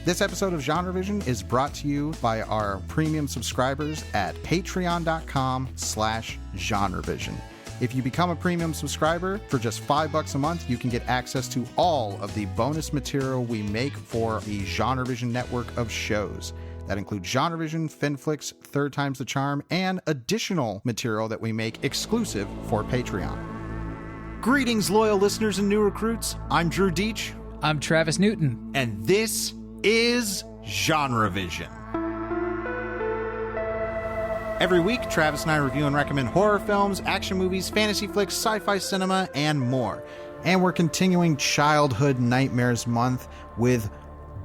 This episode of GenreVision is brought to you by our premium subscribers at patreon.com/GenreVision. If you become a premium subscriber for just $5 a month, you can get access to all of the bonus material we make for the GenreVision network of shows. That includes GenreVision, Finflix, Third Time's the Charm, and additional material that we make exclusive for Patreon. Greetings, loyal listeners and new recruits. I'm Drew Deitch. I'm Travis Newton. And this is GenreVision. Every week, Travis and I review and recommend horror films, action movies, fantasy flicks, sci-fi cinema, and more. And we're continuing Childhood Nightmares Month with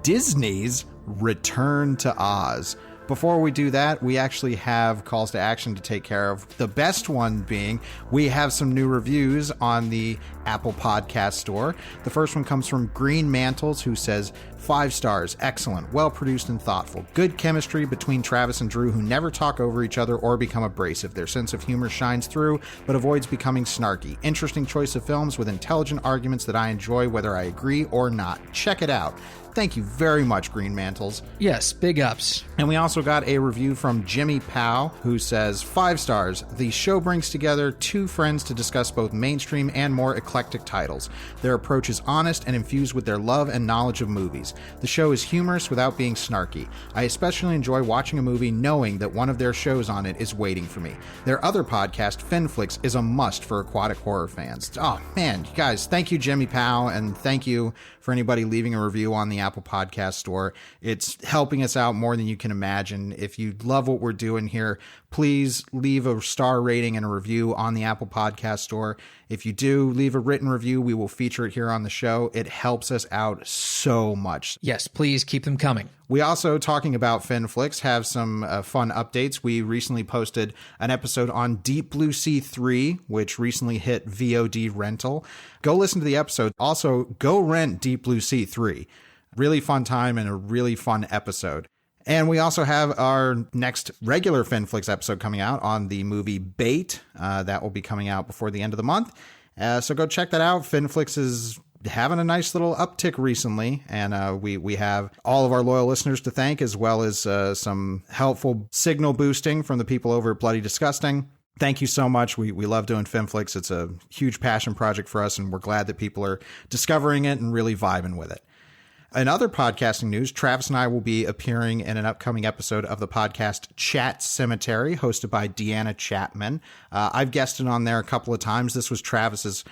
Disney's Return to Oz. Before we do that, we actually have calls to action to take care of. The best one being, we have some new reviews on the Apple Podcast Store. The first one comes from Green Mantles, who says, 5 stars, excellent, well-produced and thoughtful. Good chemistry between Travis and Drew, who never talk over each other or become abrasive. Their sense of humor shines through, but avoids becoming snarky. Interesting choice of films with intelligent arguments that I enjoy, whether I agree or not. Check it out. Thank you very much, Green Mantles. Yes, big ups. And we also got a review from Jimmy Powell, who says, 5 stars. The show brings together 2 friends to discuss both mainstream and more eclectic titles. Their approach is honest and infused with their love and knowledge of movies. The show is humorous without being snarky. I especially enjoy watching a movie knowing that one of their shows on it is waiting for me. Their other podcast, Finflix, is a must for aquatic horror fans. Oh, man, you guys, thank you, Jimmy Powell, and thank you for anybody leaving a review on the Apple Podcast Store. It's helping us out more than you can imagine. If you love what we're doing here, please leave a star rating and a review on the Apple Podcast Store. If you do, leave a written review. We will feature it here on the show. It helps us out so much. Yes, please keep them coming. We also, talking about Finflix, have some fun updates. We recently posted an episode on Deep Blue Sea 3, which recently hit VOD rental. Go listen to the episode. Also, go rent Deep Blue Sea 3. Really fun time and a really fun episode. And we also have our next regular Finflix episode coming out on the movie Bait. That will be coming out before the end of the month. So go check that out. Finflix is having a nice little uptick recently, and we have all of our loyal listeners to thank, as well as some helpful signal boosting from the people over at Bloody Disgusting. Thank you so much. We love doing Finflix. It's a huge passion project for us, and we're glad that people are discovering it and really vibing with it. In other podcasting news, Travis and I will be appearing in an upcoming episode of the podcast Chat Cemetery, hosted by Deanna Chapman. I've guested on there a couple of times. This was Travis's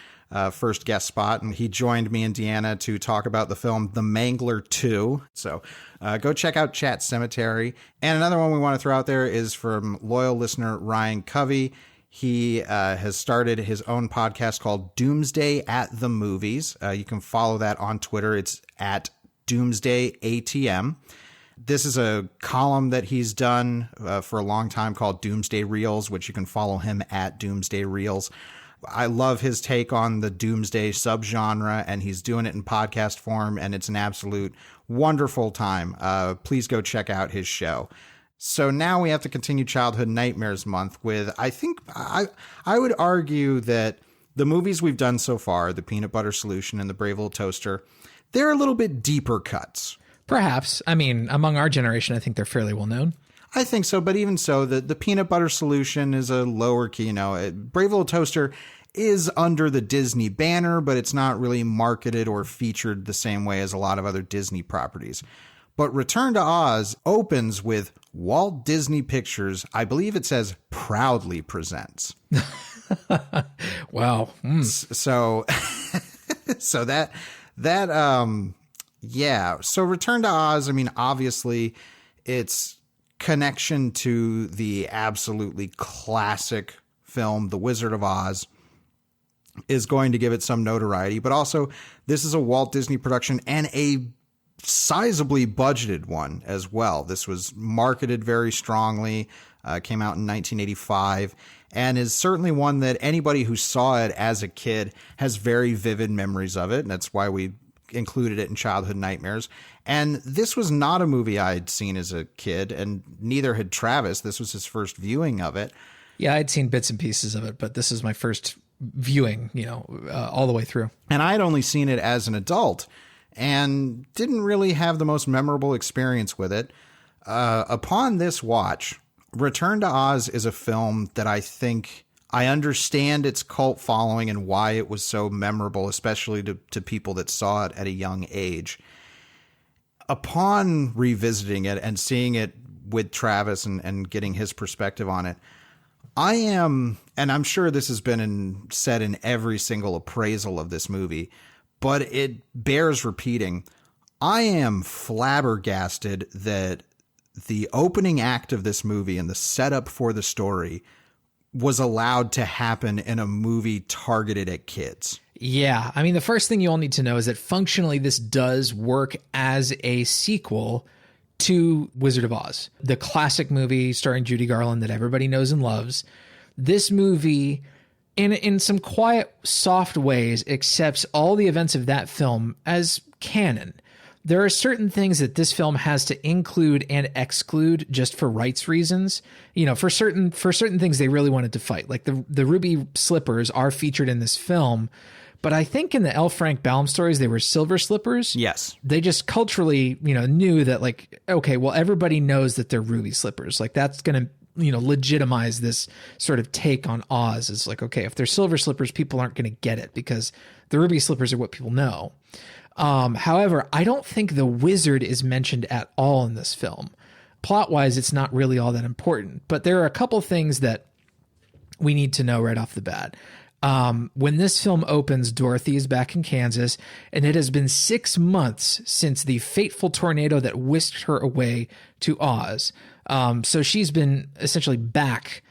first guest spot, and he joined me and Deanna to talk about the film The Mangler 2. So go check out Chat Cemetery. And another one we want to throw out there is from loyal listener Ryan Covey. He has started his own podcast called Doomsday at the Movies. You can follow that on Twitter. It's at Doomsday ATM. This is a column that he's done for a long time called Doomsday Reels, which you can follow him at Doomsday Reels. I love his take on the Doomsday subgenre, and he's doing it in podcast form, and it's an absolute wonderful time. Please go check out his show. So now we have to continue Childhood Nightmares Month with, I think, I would argue that the movies we've done so far, The Peanut Butter Solution and The Brave Little Toaster, they're a little bit deeper cuts. Perhaps. I mean, among our generation, I think they're fairly well known. I think so, but even so, the Peanut Butter Solution is a lower key, Brave Little Toaster is under the Disney banner, but it's not really marketed or featured the same way as a lot of other Disney properties. But Return to Oz opens with Walt Disney Pictures, I believe it says, proudly presents. Wow. So So Return to Oz, I mean, obviously its connection to the absolutely classic film, The Wizard of Oz, is going to give it some notoriety, but also this is a Walt Disney production and a sizably budgeted one as well. This was marketed very strongly, came out in 1985, and is certainly one that anybody who saw it as a kid has very vivid memories of it. And that's why we included it in Childhood Nightmares. And this was not a movie I had seen as a kid, and neither had Travis. This was his first viewing of it. Yeah, I'd seen bits and pieces of it, but this is my first viewing, all the way through. And I had only seen it as an adult. and didn't really have the most memorable experience with it. Upon this watch, Return to Oz is a film that I think I understand its cult following and why it was so memorable, especially to people that saw it at a young age. Upon revisiting it and seeing it with Travis and getting his perspective on it, I am, and I'm sure this has been said in every single appraisal of this movie, but it bears repeating. I am flabbergasted that the opening act of this movie and the setup for the story was allowed to happen in a movie targeted at kids. Yeah. I mean, the first thing you all need to know is that functionally this does work as a sequel to Wizard of Oz, the classic movie starring Judy Garland that everybody knows and loves. This movie, in some quiet, soft ways, accepts all the events of that film as canon. There are certain things that this film has to include and exclude just for rights reasons. You know, for certain things they really wanted to fight. Like the ruby slippers are featured in this film, but I think in the L. Frank Baum stories, they were silver slippers. Yes. They just culturally, knew that, like, okay, well, everybody knows that they're ruby slippers. Like, that's going to, legitimize this sort of take on Oz. It's like, okay, if they're silver slippers, people aren't going to get it because the ruby slippers are what people know. However, I don't think the wizard is mentioned at all in this film. Plot-wise, it's not really all that important, but there are a couple things that we need to know right off the bat. When this film opens, Dorothy is back in Kansas, and it has been 6 months since the fateful tornado that whisked her away to Oz. So she's been essentially back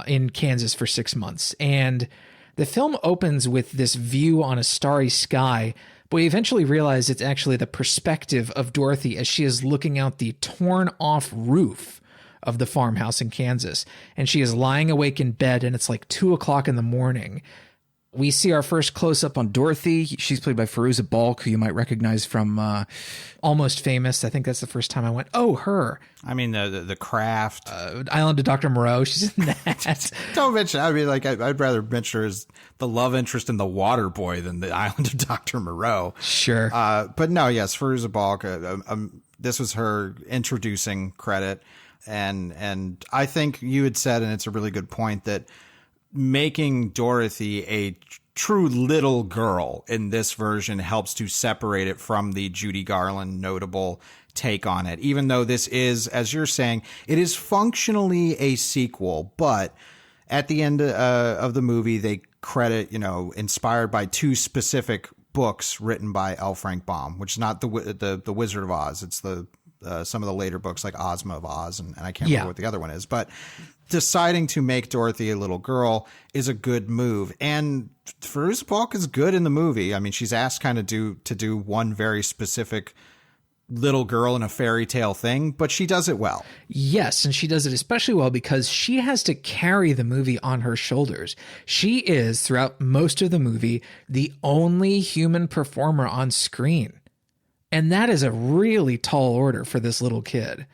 in Kansas for 6 months. And the film opens with this view on a starry sky, but we eventually realize it's actually the perspective of Dorothy as she is looking out the torn off roof of the farmhouse in Kansas. And she is lying awake in bed, and it's like 2:00 in the morning. We see our first close-up on Dorothy. She's played by Fairuza Balk, who you might recognize from Almost Famous. I think that's the first time I went, oh, her. I mean, the Craft. Island of Dr. Moreau. She's in that. Don't mention, I mean, like, I'd rather mention her as the love interest in The Water Boy than the Island of Dr. Moreau. Sure. But no, yes, Fairuza Balk. This was her introducing credit. And I think you had said, and it's a really good point, that making Dorothy a true little girl in this version helps to separate it from the Judy Garland notable take on it. Even though this is, as you're saying, it is functionally a sequel, but at the end of the movie, they credit, inspired by 2 specific books written by L. Frank Baum, which is not the Wizard of Oz. It's some of the later books like Ozma of Oz, and I can't remember what the other one is, but deciding to make Dorothy a little girl is a good move. And Fairuza Balk is good in the movie. I mean, she's asked kind of to do one very specific little girl in a fairy tale thing, but she does it well. Yes, and she does it especially well because she has to carry the movie on her shoulders. She is, throughout most of the movie, the only human performer on screen. And that is a really tall order for this little kid.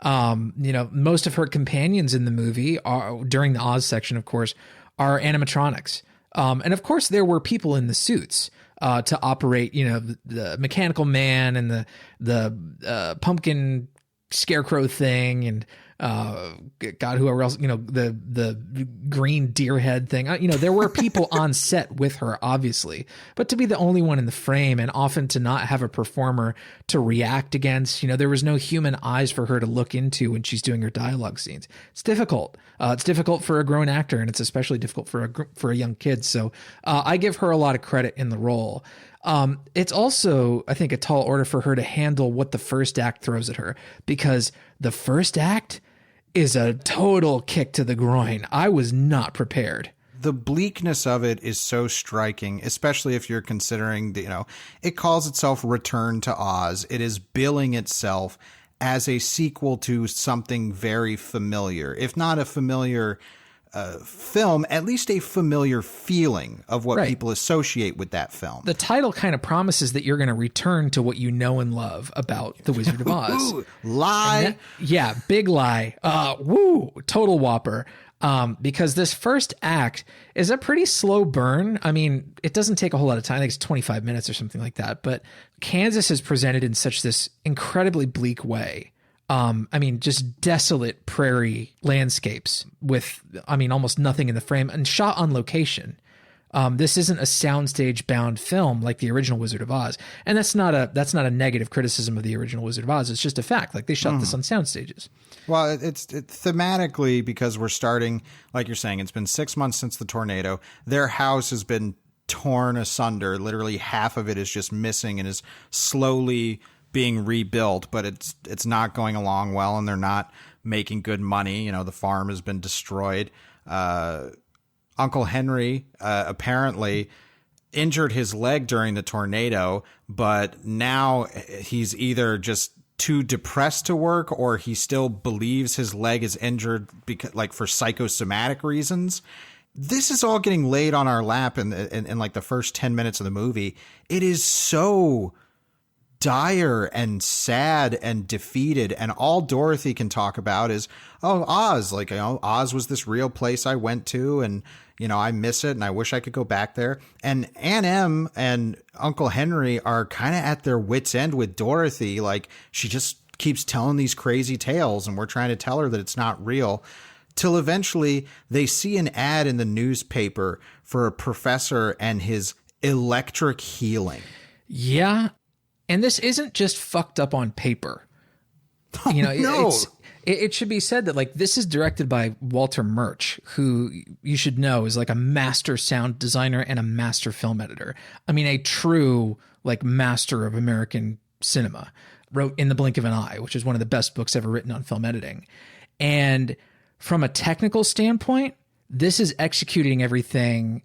Most of her companions in the movie are, during the Oz section, of course, are animatronics. And of course, there were people in the suits to operate, the mechanical man and the pumpkin scarecrow thing and God, whoever else, the green deer head thing, there were people on set with her, obviously, but to be the only one in the frame and often to not have a performer to react against, there was no human eyes for her to look into when she's doing her dialogue scenes. It's difficult. It's difficult for a grown actor, and it's especially difficult for a young kid. So I give her a lot of credit in the role. It's also, I think, a tall order for her to handle what the first act throws at her, because the first act is a total kick to the groin. I was not prepared. The bleakness of it is so striking, especially if you're considering that, it calls itself Return to Oz. It is billing itself as a sequel to something very familiar, if not a familiar film, at least a familiar feeling of what people associate with that film. The title kind of promises that you're going to return to what you know and love about The Wizard of Oz. Lie. Big lie. Total whopper. because this first act is a pretty slow burn. I mean, it doesn't take a whole lot of time. I think it's 25 minutes or something like that. But Kansas is presented in such this incredibly bleak way. I mean, just desolate prairie landscapes with, I mean, almost nothing in the frame and shot on location. This isn't a soundstage bound film like the original Wizard of Oz. And that's not a negative criticism of the original Wizard of Oz. It's just a fact. Like, they shot this on sound stages. Well, it's thematically, because we're starting, like you're saying, it's been 6 months since the tornado. Their house has been torn asunder. Literally half of it is just missing and is slowly being rebuilt, but it's not going along well, and they're not making good money. You know, the farm has been destroyed. Uncle Henry apparently injured his leg during the tornado, but now he's either just too depressed to work, or he still believes his leg is injured because, like, for psychosomatic reasons. This is all getting laid on our lap in like the first 10 minutes of the movie. It is so dire and sad and defeated, and all Dorothy can talk about is, oh, Oz, like, you know, Oz was this real place I went to, and, you know, I miss it and I wish I could go back there. And Aunt Em and Uncle Henry are kind of at their wits' end with Dorothy. Like, she just keeps telling these crazy tales, and we're trying to tell her that it's not real, till eventually they see an ad in the newspaper for a professor and his electric healing. Yeah. And this isn't just fucked up on paper. You know, no. It should be said that, like, this is directed by Walter Murch, who you should know is like a master sound designer and a master film editor. I mean, a true, like, master of American cinema. Wrote In the Blink of an Eye, which is one of the best books ever written on film editing. And from a technical standpoint, this is executing everything,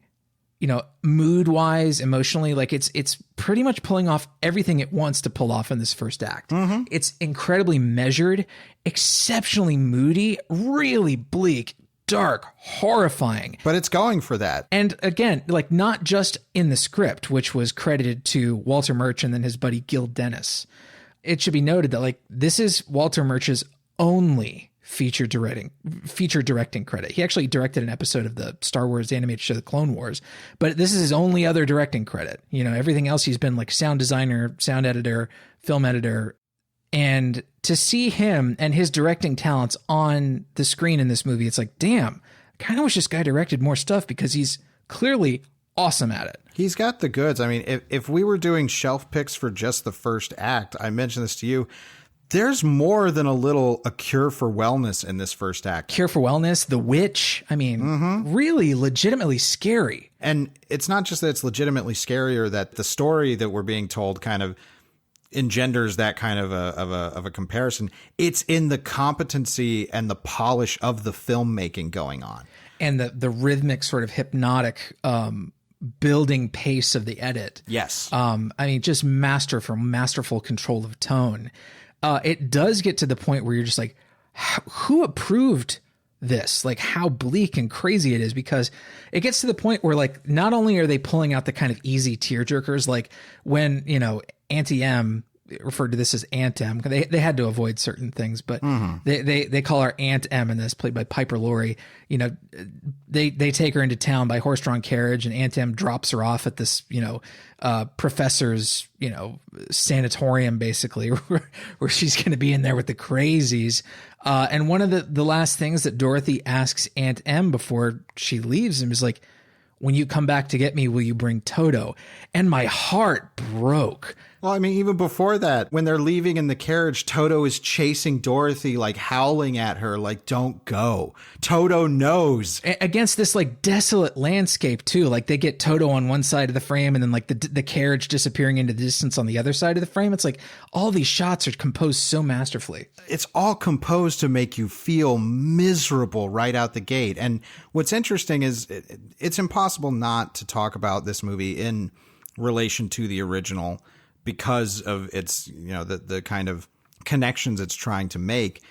you know, mood wise, emotionally, like it's pretty much pulling off everything it wants to pull off in this first act. Mm-hmm. It's incredibly measured, exceptionally moody, really bleak, dark, horrifying. But it's going for that. And again, like, not just in the script, which was credited to Walter Murch and then his buddy Gil Dennis. It should be noted that, like, this is Walter Murch's only feature directing credit. He actually directed an episode of the Star Wars animated show, The Clone Wars, but this is his only other directing credit. You know, everything else he's been like sound designer, sound editor, film editor. And to see him and his directing talents on the screen in this movie, it's like, damn, I kind of wish this guy directed more stuff, because he's clearly awesome at it. He's got the goods. I mean, if we were doing shelf picks for just the first act, I mentioned this to you, there's more than a cure for wellness in this first act. Cure for Wellness, The Witch. I mean, really legitimately scary. And it's not just that it's legitimately scary, or that the story that we're being told kind of engenders that kind of a comparison. It's in the competency and the polish of the filmmaking going on. And the rhythmic, sort of hypnotic building pace of the edit. Yes. I mean, just masterful control of tone. It does get to the point where you're just like, who approved this? Like, how bleak and crazy it is, because it gets to the point where, like, not only are they pulling out the kind of easy tearjerkers, like when, you know, Auntie M referred to this as Aunt M. They had to avoid certain things, but they call her Aunt M in this, played by Piper Laurie. You know, they take her into town by horse-drawn carriage, and Aunt M drops her off at this, you know, professor's, you know, sanatorium, basically, where she's going to be in there with the crazies. And one of the last things that Dorothy asks Aunt M before she leaves him is like, when you come back to get me, will you bring Toto? And my heart broke. Well, I mean, even before that, when they're leaving in the carriage, Toto is chasing Dorothy, like howling at her, like, don't go. Toto knows. Against this, like, desolate landscape, too. Like, they get Toto on one side of the frame, and then, like, the carriage disappearing into the distance on the other side of the frame. It's like all these shots are composed so masterfully. It's all composed to make you feel miserable right out the gate. And what's interesting is it's impossible not to talk about this movie in relation to the original, because of its, you know, the kind of connections it's trying to make.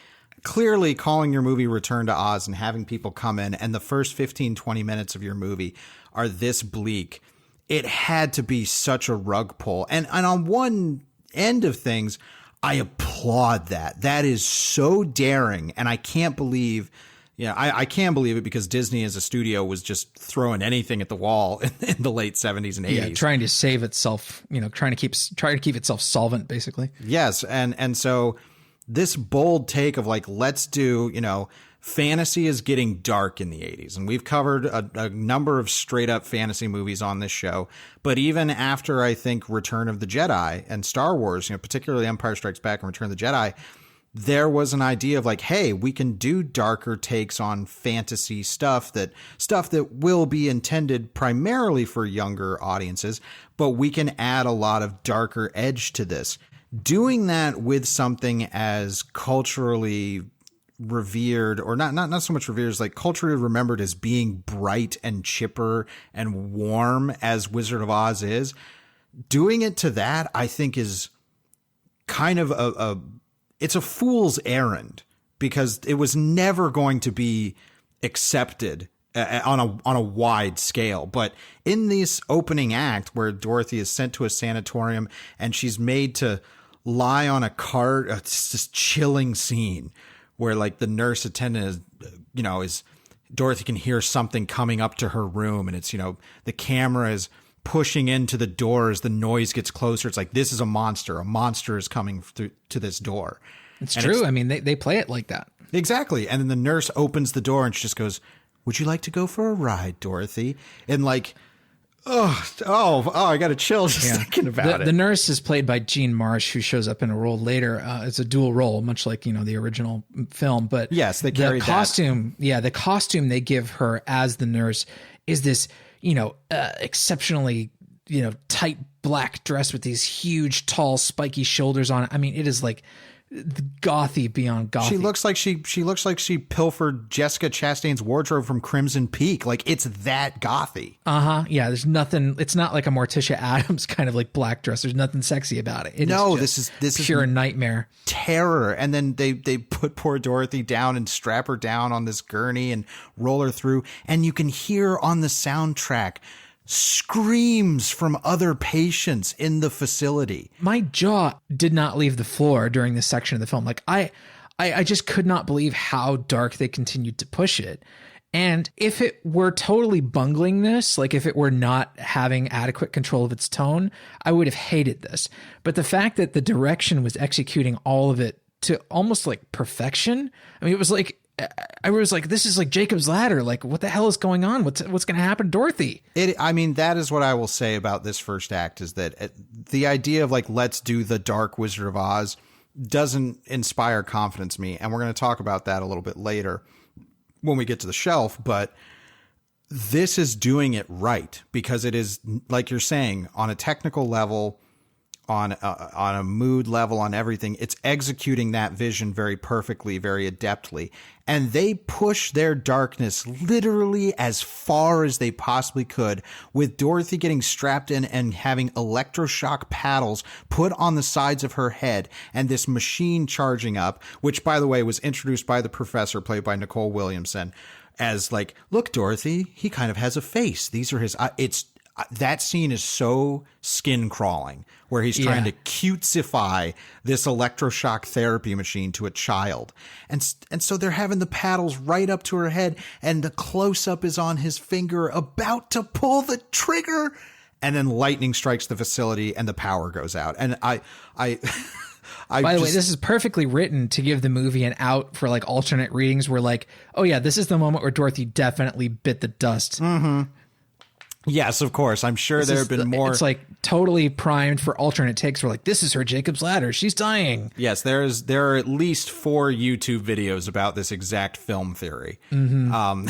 Clearly, calling your movie Return to Oz and having people come in, and the first 15, 20 minutes of your movie are this bleak, it had to be such a rug pull. And on one end of things, I applaud that. That is so daring, and I can't believe, Yeah, I can believe it because Disney as a studio was just throwing anything at the wall in the late 70s and 80s. Yeah, trying to save itself, trying to keep itself solvent, basically. Yes, and so this bold take of like, let's do, fantasy is getting dark in the 80s. And we've covered a number of straight up fantasy movies on this show. But even after, I think, Return of the Jedi and Star Wars, particularly Empire Strikes Back and Return of the Jedi, there was an idea of like, hey, we can do darker takes on fantasy stuff that will be intended primarily for younger audiences, but we can add a lot of darker edge to this. Doing that with something as culturally revered, or not so much revered as like culturally remembered as being bright and chipper and warm as Wizard of Oz is, doing it to that, I think, is kind of it's a fool's errand, because it was never going to be accepted on a wide scale. But in this opening act where Dorothy is sent to a sanatorium and she's made to lie on a cart, it's this chilling scene where like the nurse attendant is Dorothy can hear something coming up to her room, and it's, the camera is pushing into the door as the noise gets closer. It's like, this is a monster. A monster is coming through to this door. It's true. I mean, they play it like that. Exactly. And then the nurse opens the door and she just goes, "Would you like to go for a ride, Dorothy?" And like, I got a chill just thinking about it. The nurse is played by Jean Marsh, who shows up in a role later. It's a dual role, much like, the original film. But yes, they carry the costume. That. Yeah, the costume they give her as the nurse is this, exceptionally, tight black dress with these huge, tall, spiky shoulders on it. I mean, it is like gothy beyond gothy. She looks like she pilfered Jessica Chastain's wardrobe from Crimson Peak. Like, it's that gothy. Yeah, there's nothing. It's not like a Morticia Addams kind of like black dress. There's nothing sexy about it. This is pure nightmare, terror. And then they put poor Dorothy down and strap her down on this gurney and roll her through, and you can hear on the soundtrack screams from other patients in the facility. My jaw did not leave the floor during this section of the film. Like, I just could not believe how dark they continued to push it. And if it were totally bungling this, like if it were not having adequate control of its tone, I would have hated this. But the fact that the direction was executing all of it to almost like perfection, I mean, it was like, I was like, this is like Jacob's Ladder. Like, what the hell is going on? What's going to happen to Dorothy? That is what I will say about this first act, is that the idea of like, let's do the dark Wizard of Oz doesn't inspire confidence in me. And we're going to talk about that a little bit later when we get to the shelf. But this is doing it right, because it is, like you're saying, on a technical level, on a mood level, on everything, it's executing that vision very perfectly, very adeptly. And they push their darkness literally as far as they possibly could, with Dorothy getting strapped in and having electroshock paddles put on the sides of her head, and this machine charging up, which, by the way, was introduced by the professor, played by Nicole Williamson, as like, look, Dorothy, he kind of has a face. These are his that scene is so skin crawling, where he's trying to cutesify this electroshock therapy machine to a child. And so they're having the paddles right up to her head, and the close up is on his finger about to pull the trigger. And then lightning strikes the facility and the power goes out. And By the way, this is perfectly written to give the movie an out for like alternate readings where like, oh yeah, this is the moment where Dorothy definitely bit the dust. Mm-hmm. Yes, of course. I'm sure there have been more. It's like totally primed for alternate takes. We're like, this is her Jacob's Ladder. She's dying. Yes, there are at least 4 YouTube videos about this exact film theory. Mm-hmm.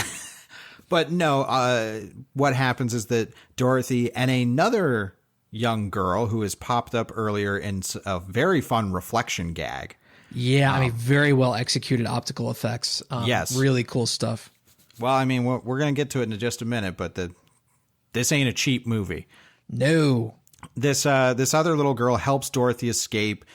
But no, what happens is that Dorothy and another young girl who has popped up earlier in a very fun reflection gag. Yeah, I mean, very well executed optical effects. Yes. Really cool stuff. Well, I mean, we're going to get to it in just a minute, but this ain't a cheap movie. No. This other little girl helps Dorothy escape.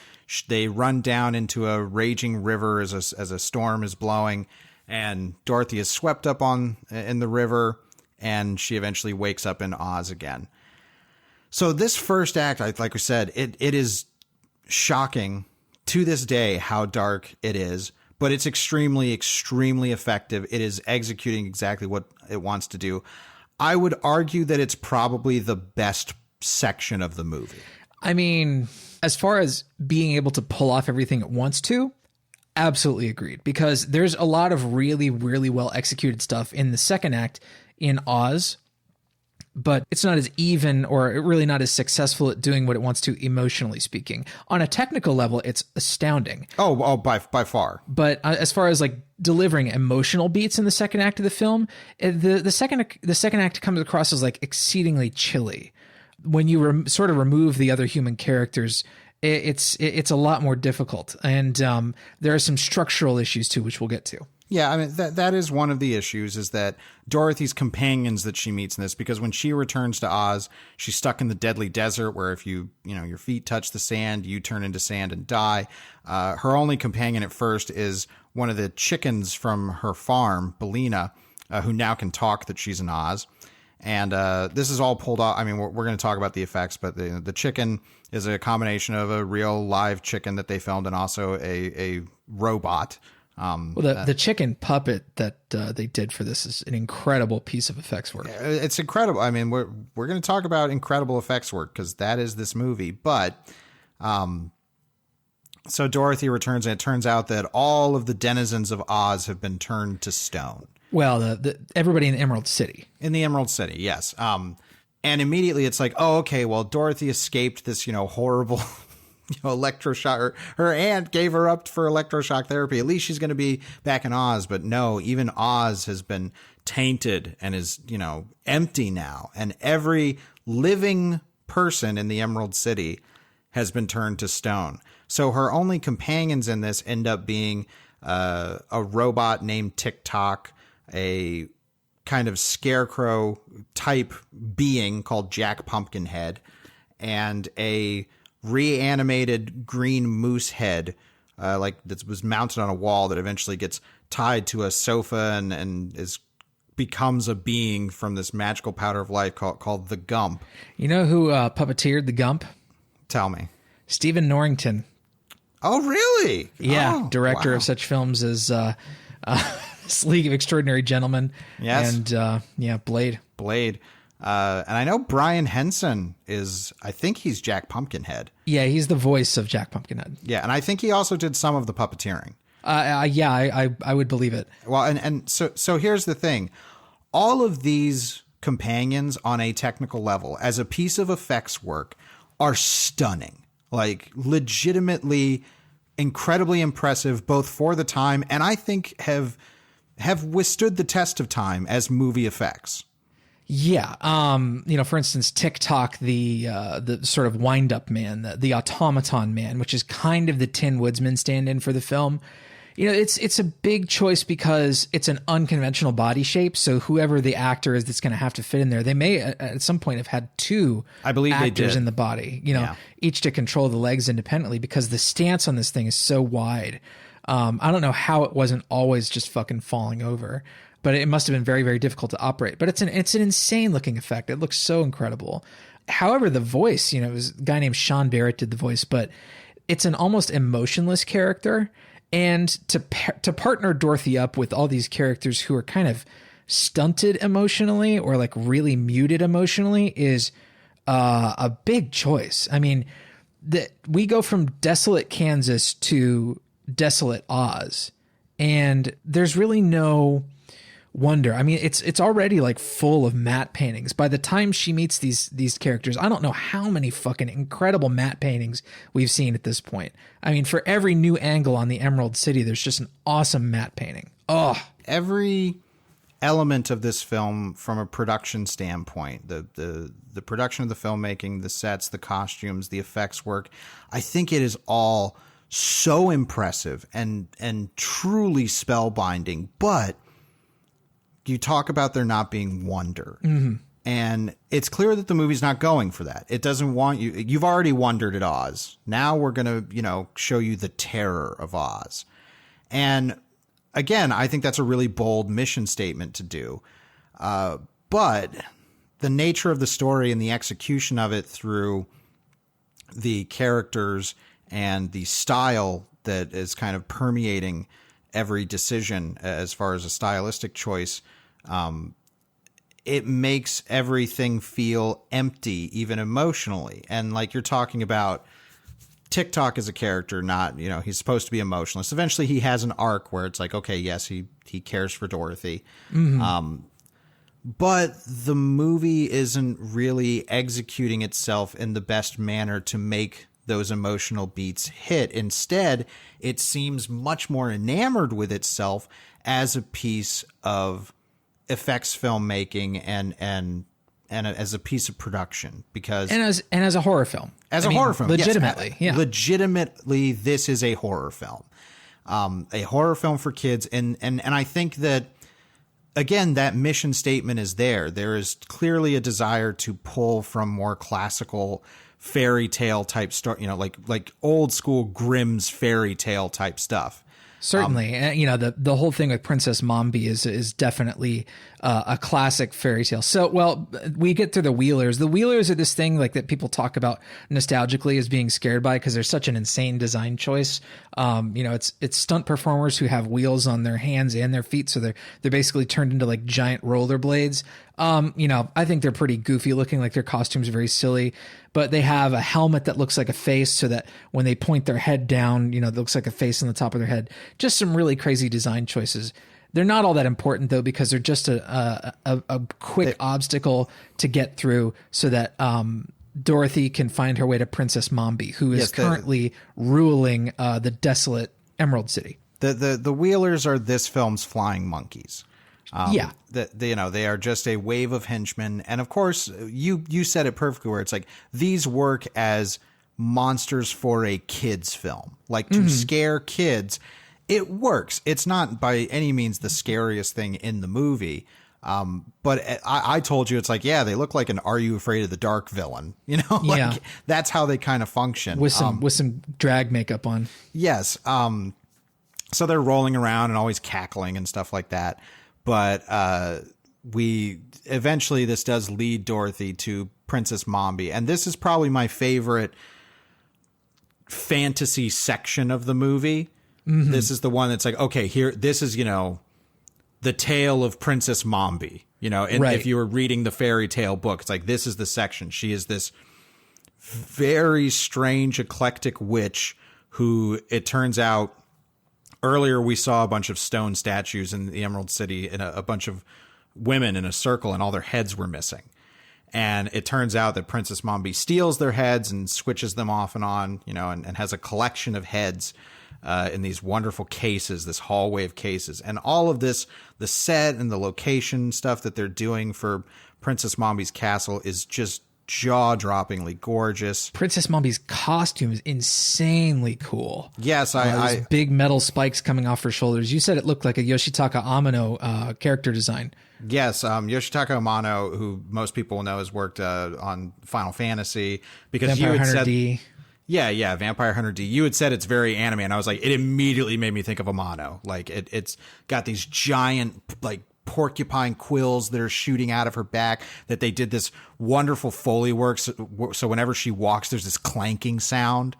They run down into a raging river as a storm is blowing, and Dorothy is swept up in the river, and she eventually wakes up in Oz again. So this first act, like we said, it is shocking to this day how dark it is. but it's extremely, extremely effective. It is executing exactly what it wants to do. I would argue that it's probably the best section of the movie. I mean, as far as being able to pull off everything it wants to, absolutely agreed. Because there's a lot of really, really well executed stuff in the second act in Oz, but it's not as even or really not as successful at doing what it wants to emotionally speaking. On a technical level, it's astounding. By far. But as far as like delivering emotional beats in the second act of the film, the second act comes across as like exceedingly chilly. When you sort of remove the other human characters, it's a lot more difficult, and there are some structural issues too, which we'll get to. Yeah, I mean, that is one of the issues, is that Dorothy's companions that she meets in this, because when she returns to Oz, she's stuck in the deadly desert where if your feet touch the sand, you turn into sand and die. Her only companion at first is one of the chickens from her farm, Belina, who now can talk that she's in Oz. And this is all pulled off. I mean, we're going to talk about the effects, but the chicken is a combination of a real live chicken that they filmed and also a robot. Well, the chicken puppet that they did for this is an incredible piece of effects work. It's incredible. I mean, we're going to talk about incredible effects work because that is this movie. But so Dorothy returns, and it turns out that all of the denizens of Oz have been turned to stone. Well, everybody in the Emerald City. In the Emerald City, yes. And immediately it's like, oh, okay, well, Dorothy escaped this, horrible electroshock. Her aunt gave her up for electroshock therapy. At least she's going to be back in Oz. But no, even Oz has been tainted and is, empty now. And every living person in the Emerald City has been turned to stone. So her only companions in this end up being a robot named TikTok, a kind of scarecrow type being called Jack Pumpkinhead, and a reanimated green moose head, that was mounted on a wall that eventually gets tied to a sofa and becomes a being from this magical powder of life called the Gump. You know who puppeteered the Gump? Tell me. Stephen Norrington. Oh, really? Yeah, director of such films as League of Extraordinary Gentlemen. Yes. And Blade. And I know Brian Henson I think he's Jack Pumpkinhead. Yeah, he's the voice of Jack Pumpkinhead. Yeah, and I think he also did some of the puppeteering. I would believe it. Well, and so here's the thing. All of these companions on a technical level, as a piece of effects work, are stunning. Like, legitimately incredibly impressive, both for the time and I think have withstood the test of time as movie effects. Yeah. For instance, TikTok, the sort of wind up man, the automaton man, which is kind of the Tin Woodsman stand-in for the film. It's a big choice because it's an unconventional body shape. So whoever the actor is that's going to have to fit in there, they may at some point have had two actors in the body, each to control the legs independently, because the stance on this thing is so wide. I don't know how it wasn't always just fucking falling over, but it must have been very, very difficult to operate. But it's an insane looking effect. It looks so incredible. However, the voice, it was a guy named Sean Barrett did the voice, but it's an almost emotionless character. And to partner Dorothy up with all these characters who are kind of stunted emotionally or like really muted emotionally is a big choice. I mean, we go from desolate Kansas to desolate Oz, and there's really no wonder. I mean, it's already like full of matte paintings. By the time she meets these characters, I don't know how many fucking incredible matte paintings we've seen at this point. I mean, for every new angle on the Emerald City, there's just an awesome matte painting. Oh, every element of this film from a production standpoint, the production of the filmmaking, the sets, the costumes, the effects work, I think it is all so impressive and truly spellbinding. But you talk about there not being wonder. Mm-hmm. And it's clear that the movie's not going for that. It doesn't want you. You've already wondered at Oz. Now we're going to, show you the terror of Oz. And again, I think that's a really bold mission statement to do. But the nature of the story and the execution of it through the characters and the style that is kind of permeating every decision as far as a stylistic choice. It makes everything feel empty, even emotionally. And like you're talking about, TikTok is a character, not, he's supposed to be emotionless. Eventually he has an arc where it's like, okay, yes, he cares for Dorothy. But the movie isn't really executing itself in the best manner to make those emotional beats hit. Instead, it seems much more enamored with itself as a piece of effects filmmaking and as a piece of production, because as a horror film, horror film, legitimately, yes, legitimately, this is a horror film, for kids, and I think that, again, that mission statement is there. There is clearly a desire to pull from more classical fairy tale type story, like old school Grimm's fairy tale type stuff. Certainly. The whole thing with Princess Mombi is definitely a classic fairy tale. So, well, we get through the Wheelers. The Wheelers are this thing like that people talk about nostalgically as being scared by because they're such an insane design choice. It's stunt performers who have wheels on their hands and their feet, so they're basically turned into like giant rollerblades. I think they're pretty goofy looking, like their costumes are very silly, but they have a helmet that looks like a face so that when they point their head down, it looks like a face on the top of their head. Just some really crazy design choices. They're not all that important though, because they're just a quick obstacle to get through so that, Dorothy can find her way to Princess Mombi, who is currently ruling, the desolate Emerald City. The Wheelers are this film's flying monkeys. They are just a wave of henchmen. And of course, you said it perfectly, where it's like, these work as monsters for a kid's film, like to scare kids. It works. It's not by any means the scariest thing in the movie. But I told you, it's like, yeah, they look like an Are You Afraid of the Dark villain, that's how they kind of function with some drag makeup on. Yes. So they're rolling around and always cackling and stuff like that. But eventually this does lead Dorothy to Princess Mombi. And this is probably my favorite fantasy section of the movie. This is the one that's like, okay, this is, the tale of Princess Mombi, if you were reading the fairy tale book, it's like, this is the section. She is this very strange, eclectic witch who, it turns out, earlier we saw a bunch of stone statues in the Emerald City and a bunch of women in a circle, and all their heads were missing. And it turns out that Princess Mombi steals their heads and switches them off and on, and has a collection of heads in these wonderful cases, this hallway of cases. And all of this, the set and the location stuff that they're doing for Princess Mombi's castle is just jaw-droppingly gorgeous. Princess Mombi's costume is insanely cool. Yes, those big metal spikes coming off her shoulders. You said it looked like a Yoshitaka Amano character design. Yes, Yoshitaka Amano, who most people know has worked on Final Fantasy, because Vampire you had Hunter said, D. Yeah, Vampire Hunter D. You had said it's very anime, and I was like, it immediately made me think of Amano. Like it's got these giant like porcupine quills that are shooting out of her back, that they did this wonderful Foley work. So whenever she walks, there's this clanking sound.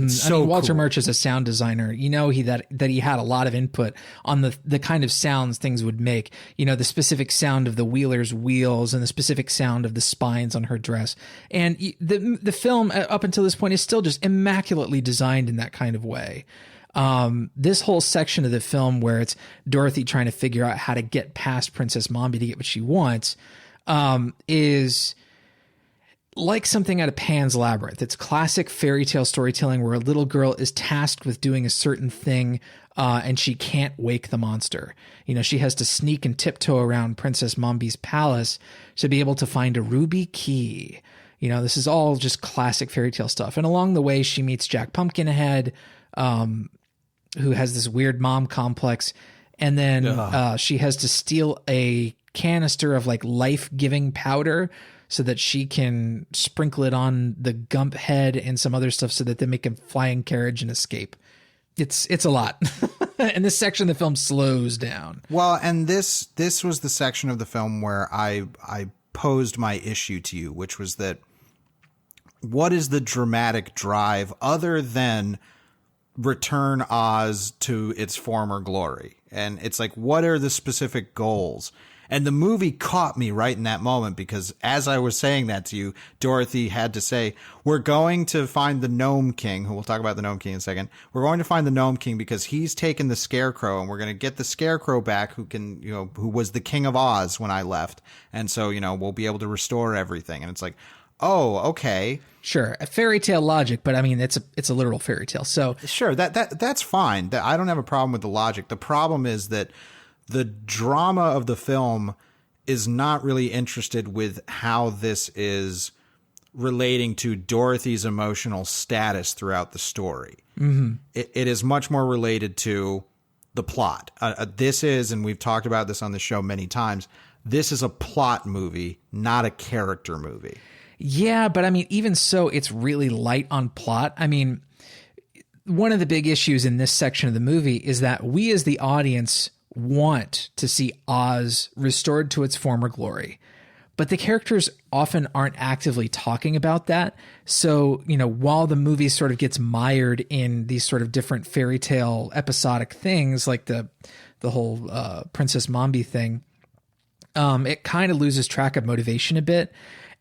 So Walter cool. Murch is a sound designer. That he had a lot of input on the kind of sounds things would make. The specific sound of the Wheeler's wheels and the specific sound of the spines on her dress. And the film up until this point is still just immaculately designed in that kind of way. This whole section of the film where it's Dorothy trying to figure out how to get past Princess Mombi to get what she wants, is like something out of Pan's Labyrinth. It's classic fairy tale storytelling where a little girl is tasked with doing a certain thing, and she can't wake the monster. She has to sneak and tiptoe around Princess Mombi's palace to be able to find a ruby key. This is all just classic fairy tale stuff. And along the way, she meets Jack Pumpkinhead, who has this weird mom complex. And then she has to steal a canister of like life-giving powder so that she can sprinkle it on the Gump head and some other stuff so that they make a flying carriage and escape. It's a lot. And this section of the film slows down. Well, and this was the section of the film where I posed my issue to you, which was that what is the dramatic drive other than return Oz to its former glory. And it's like, what are the specific goals? And the movie caught me right in that moment, because as I was saying that to you, Dorothy had to say, we're going to find the Gnome King, who we'll talk about the Gnome King in a second. We're going to find the Gnome King because he's taken the Scarecrow, and we're going to get the Scarecrow back, who was the King of Oz when I left. And so, we'll be able to restore everything. And it's like, oh, okay. Sure. A fairy tale logic, but I mean, it's a literal fairy tale. So sure, that's fine. I don't have a problem with the logic. The problem is that the drama of the film is not really interested with how this is relating to Dorothy's emotional status throughout the story. Mm-hmm. It is much more related to the plot. This is, and we've talked about this on the show many times, this is a plot movie, not a character movie. Yeah, but I mean, even so, it's really light on plot. I mean, one of the big issues in this section of the movie is that we as the audience want to see Oz restored to its former glory, but the characters often aren't actively talking about that. So, while the movie sort of gets mired in these sort of different fairy tale episodic things, like the whole Princess Mombi thing, it kind of loses track of motivation a bit.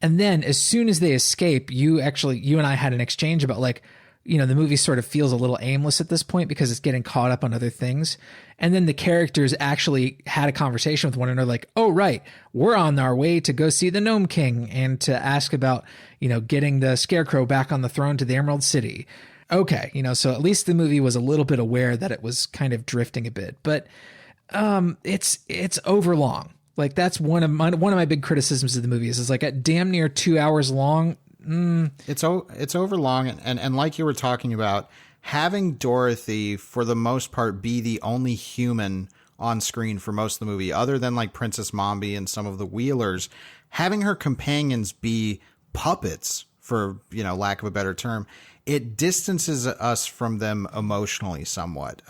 And then as soon as they escape, you and I had an exchange about like, the movie sort of feels a little aimless at this point because it's getting caught up on other things. And then the characters actually had a conversation with one another like, oh, right, we're on our way to go see the Gnome King and to ask about, getting the Scarecrow back on the throne to the Emerald City. Okay. So at least the movie was a little bit aware that it was kind of drifting a bit, but it's overlong. Like that's one of my big criticisms of the movie is like at damn near 2 hours long. It's overlong, and like you were talking about, having Dorothy for the most part be the only human on screen for most of the movie, other than like Princess Mombi and some of the Wheelers, having her companions be puppets, for lack of a better term, it distances us from them emotionally somewhat.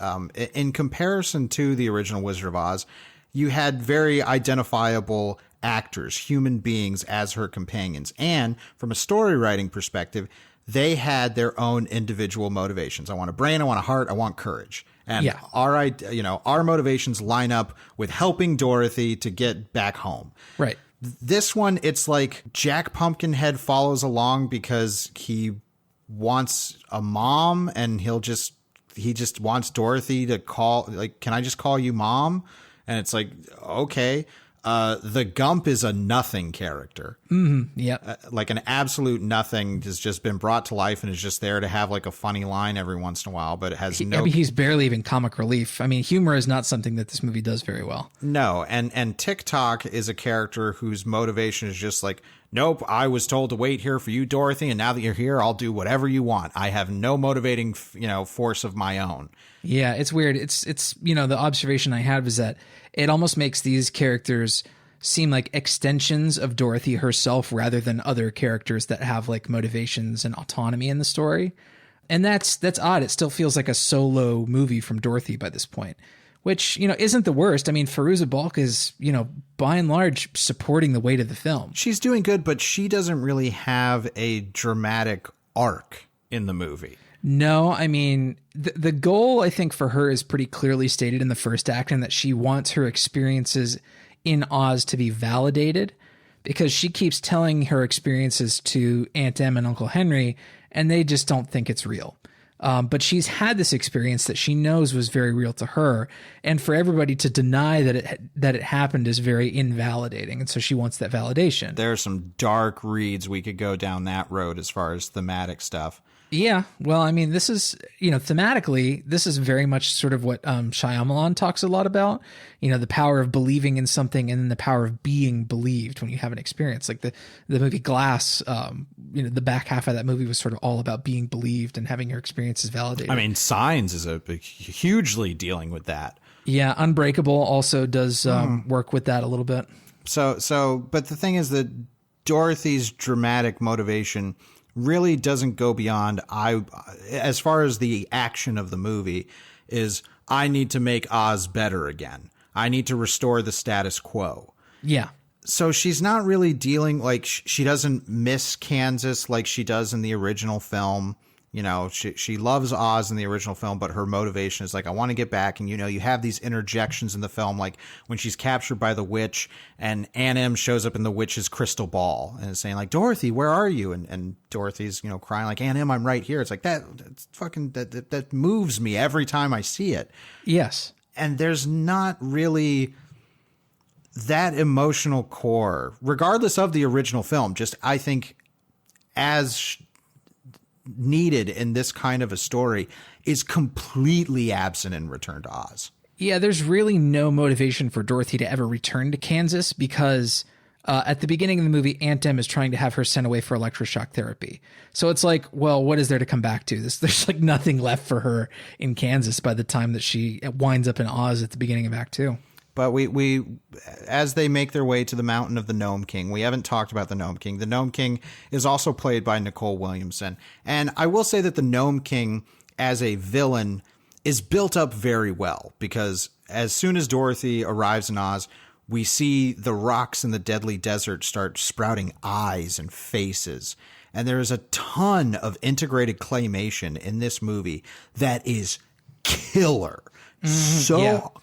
In comparison to the original Wizard of Oz, you had very identifiable actors, human beings as her companions. And from a story writing perspective, they had their own individual motivations. I want a brain, I want a heart, I want courage. And our motivations line up with helping Dorothy to get back home. Right. This one, it's like Jack Pumpkinhead follows along because he wants a mom, and he just wants Dorothy to call, like, can I just call you mom? And it's like, okay. The Gump is a nothing character. Mm-hmm. Yeah. Like an absolute nothing has just been brought to life and is just there to have like a funny line every once in a while, but it has he's barely even comic relief. I mean, humor is not something that this movie does very well. No. And TikTok is a character whose motivation is just like, nope, I was told to wait here for you, Dorothy, and now that you're here, I'll do whatever you want. I have no motivating, force of my own. Yeah, it's weird. It's the observation I had was that it almost makes these characters seem like extensions of Dorothy herself rather than other characters that have like motivations and autonomy in the story. And that's odd. It still feels like a solo movie from Dorothy by this point, which, isn't the worst. I mean, Fairuza Balk is, by and large supporting the weight of the film. She's doing good, but she doesn't really have a dramatic arc in the movie. No, I mean, the goal, I think, for her is pretty clearly stated in the first act, and that she wants her experiences in Oz to be validated, because she keeps telling her experiences to Aunt Em and Uncle Henry, and they just don't think it's real. But she's had this experience that she knows was very real to her, and for everybody to deny that it happened is very invalidating, and so she wants that validation. There are some dark reads we could go down that road as far as thematic stuff. Yeah, well, I mean, this is, thematically, this is very much sort of what Shyamalan talks a lot about, the power of believing in something and then the power of being believed when you have an experience. Like the movie Glass, the back half of that movie was sort of all about being believed and having your experiences validated. I mean, Signs is hugely dealing with that. Yeah, Unbreakable also does work with that a little bit. But the thing is that Dorothy's dramatic motivation really doesn't go beyond, as far as the action of the movie, is I need to make Oz better again. I need to restore the status quo. Yeah. So she's not really dealing, like, she doesn't miss Kansas like she does in the original film. You know, she loves Oz in the original film, but her motivation is like, I want to get back. And, you know, you have these interjections in the film, like when she's captured by the witch and Aunt Em shows up in the witch's crystal ball and is saying like, Dorothy, where are you? And Dorothy's, you know, crying like, Aunt Em, I'm right here. It's like that's fucking, that moves me every time I see it. Yes. And there's not really that emotional core, regardless of the original film. Just, I think, as needed in this kind of a story, is completely absent in Return to Oz. Yeah, there's really no motivation for Dorothy to ever return to Kansas because at the beginning of the movie, Aunt Em is trying to have her sent away for electroshock therapy. So it's like, well, what is there to come back to? There's like nothing left for her in Kansas by the time that she winds up in Oz at the beginning of Act 2. But we, as they make their way to the mountain of the Gnome King, we haven't talked about the Gnome King. The Gnome King is also played by Nicole Williamson. And I will say that the Gnome King as a villain is built up very well, because as soon as Dorothy arrives in Oz, we see the rocks in the Deadly Desert start sprouting eyes and faces. And there is a ton of integrated claymation in this movie that is killer.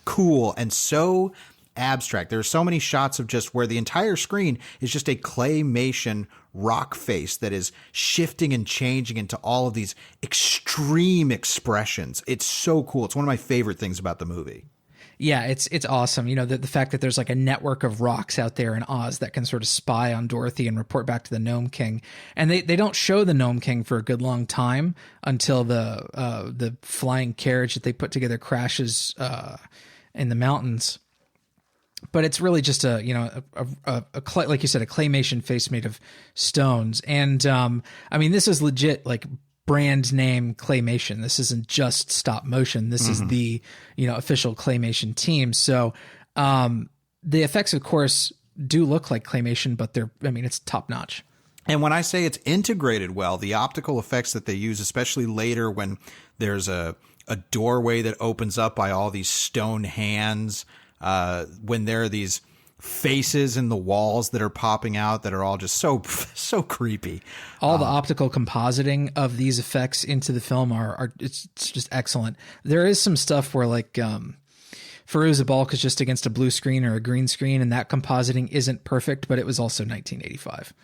Cool and so abstract. There are so many shots of just where the entire screen is just a claymation rock face that is shifting and changing into all of these extreme expressions. It's so cool. It's one of my favorite things about the movie. Yeah, it's awesome. You know, the fact that there's like a network of rocks out there in Oz that can sort of spy on Dorothy and report back to the Gnome King. And they don't show the Gnome King for a good long time until the flying carriage that they put together crashes in the mountains. But it's really just like you said, a claymation face made of stones. And I mean, this is legit like brand name claymation. This isn't just stop motion. This is the, you know, official claymation team. So the effects, of course, do look like claymation, but it's top notch. And when I say it's integrated well, the optical effects that they use, especially later when there's a doorway that opens up by all these stone hands, when there are these faces in the walls that are popping out that are all just so creepy. All the optical compositing of these effects into the film are it's just excellent. There is some stuff where like Fairuza Balk is just against a blue screen or a green screen, and that compositing isn't perfect, but it was also 1985.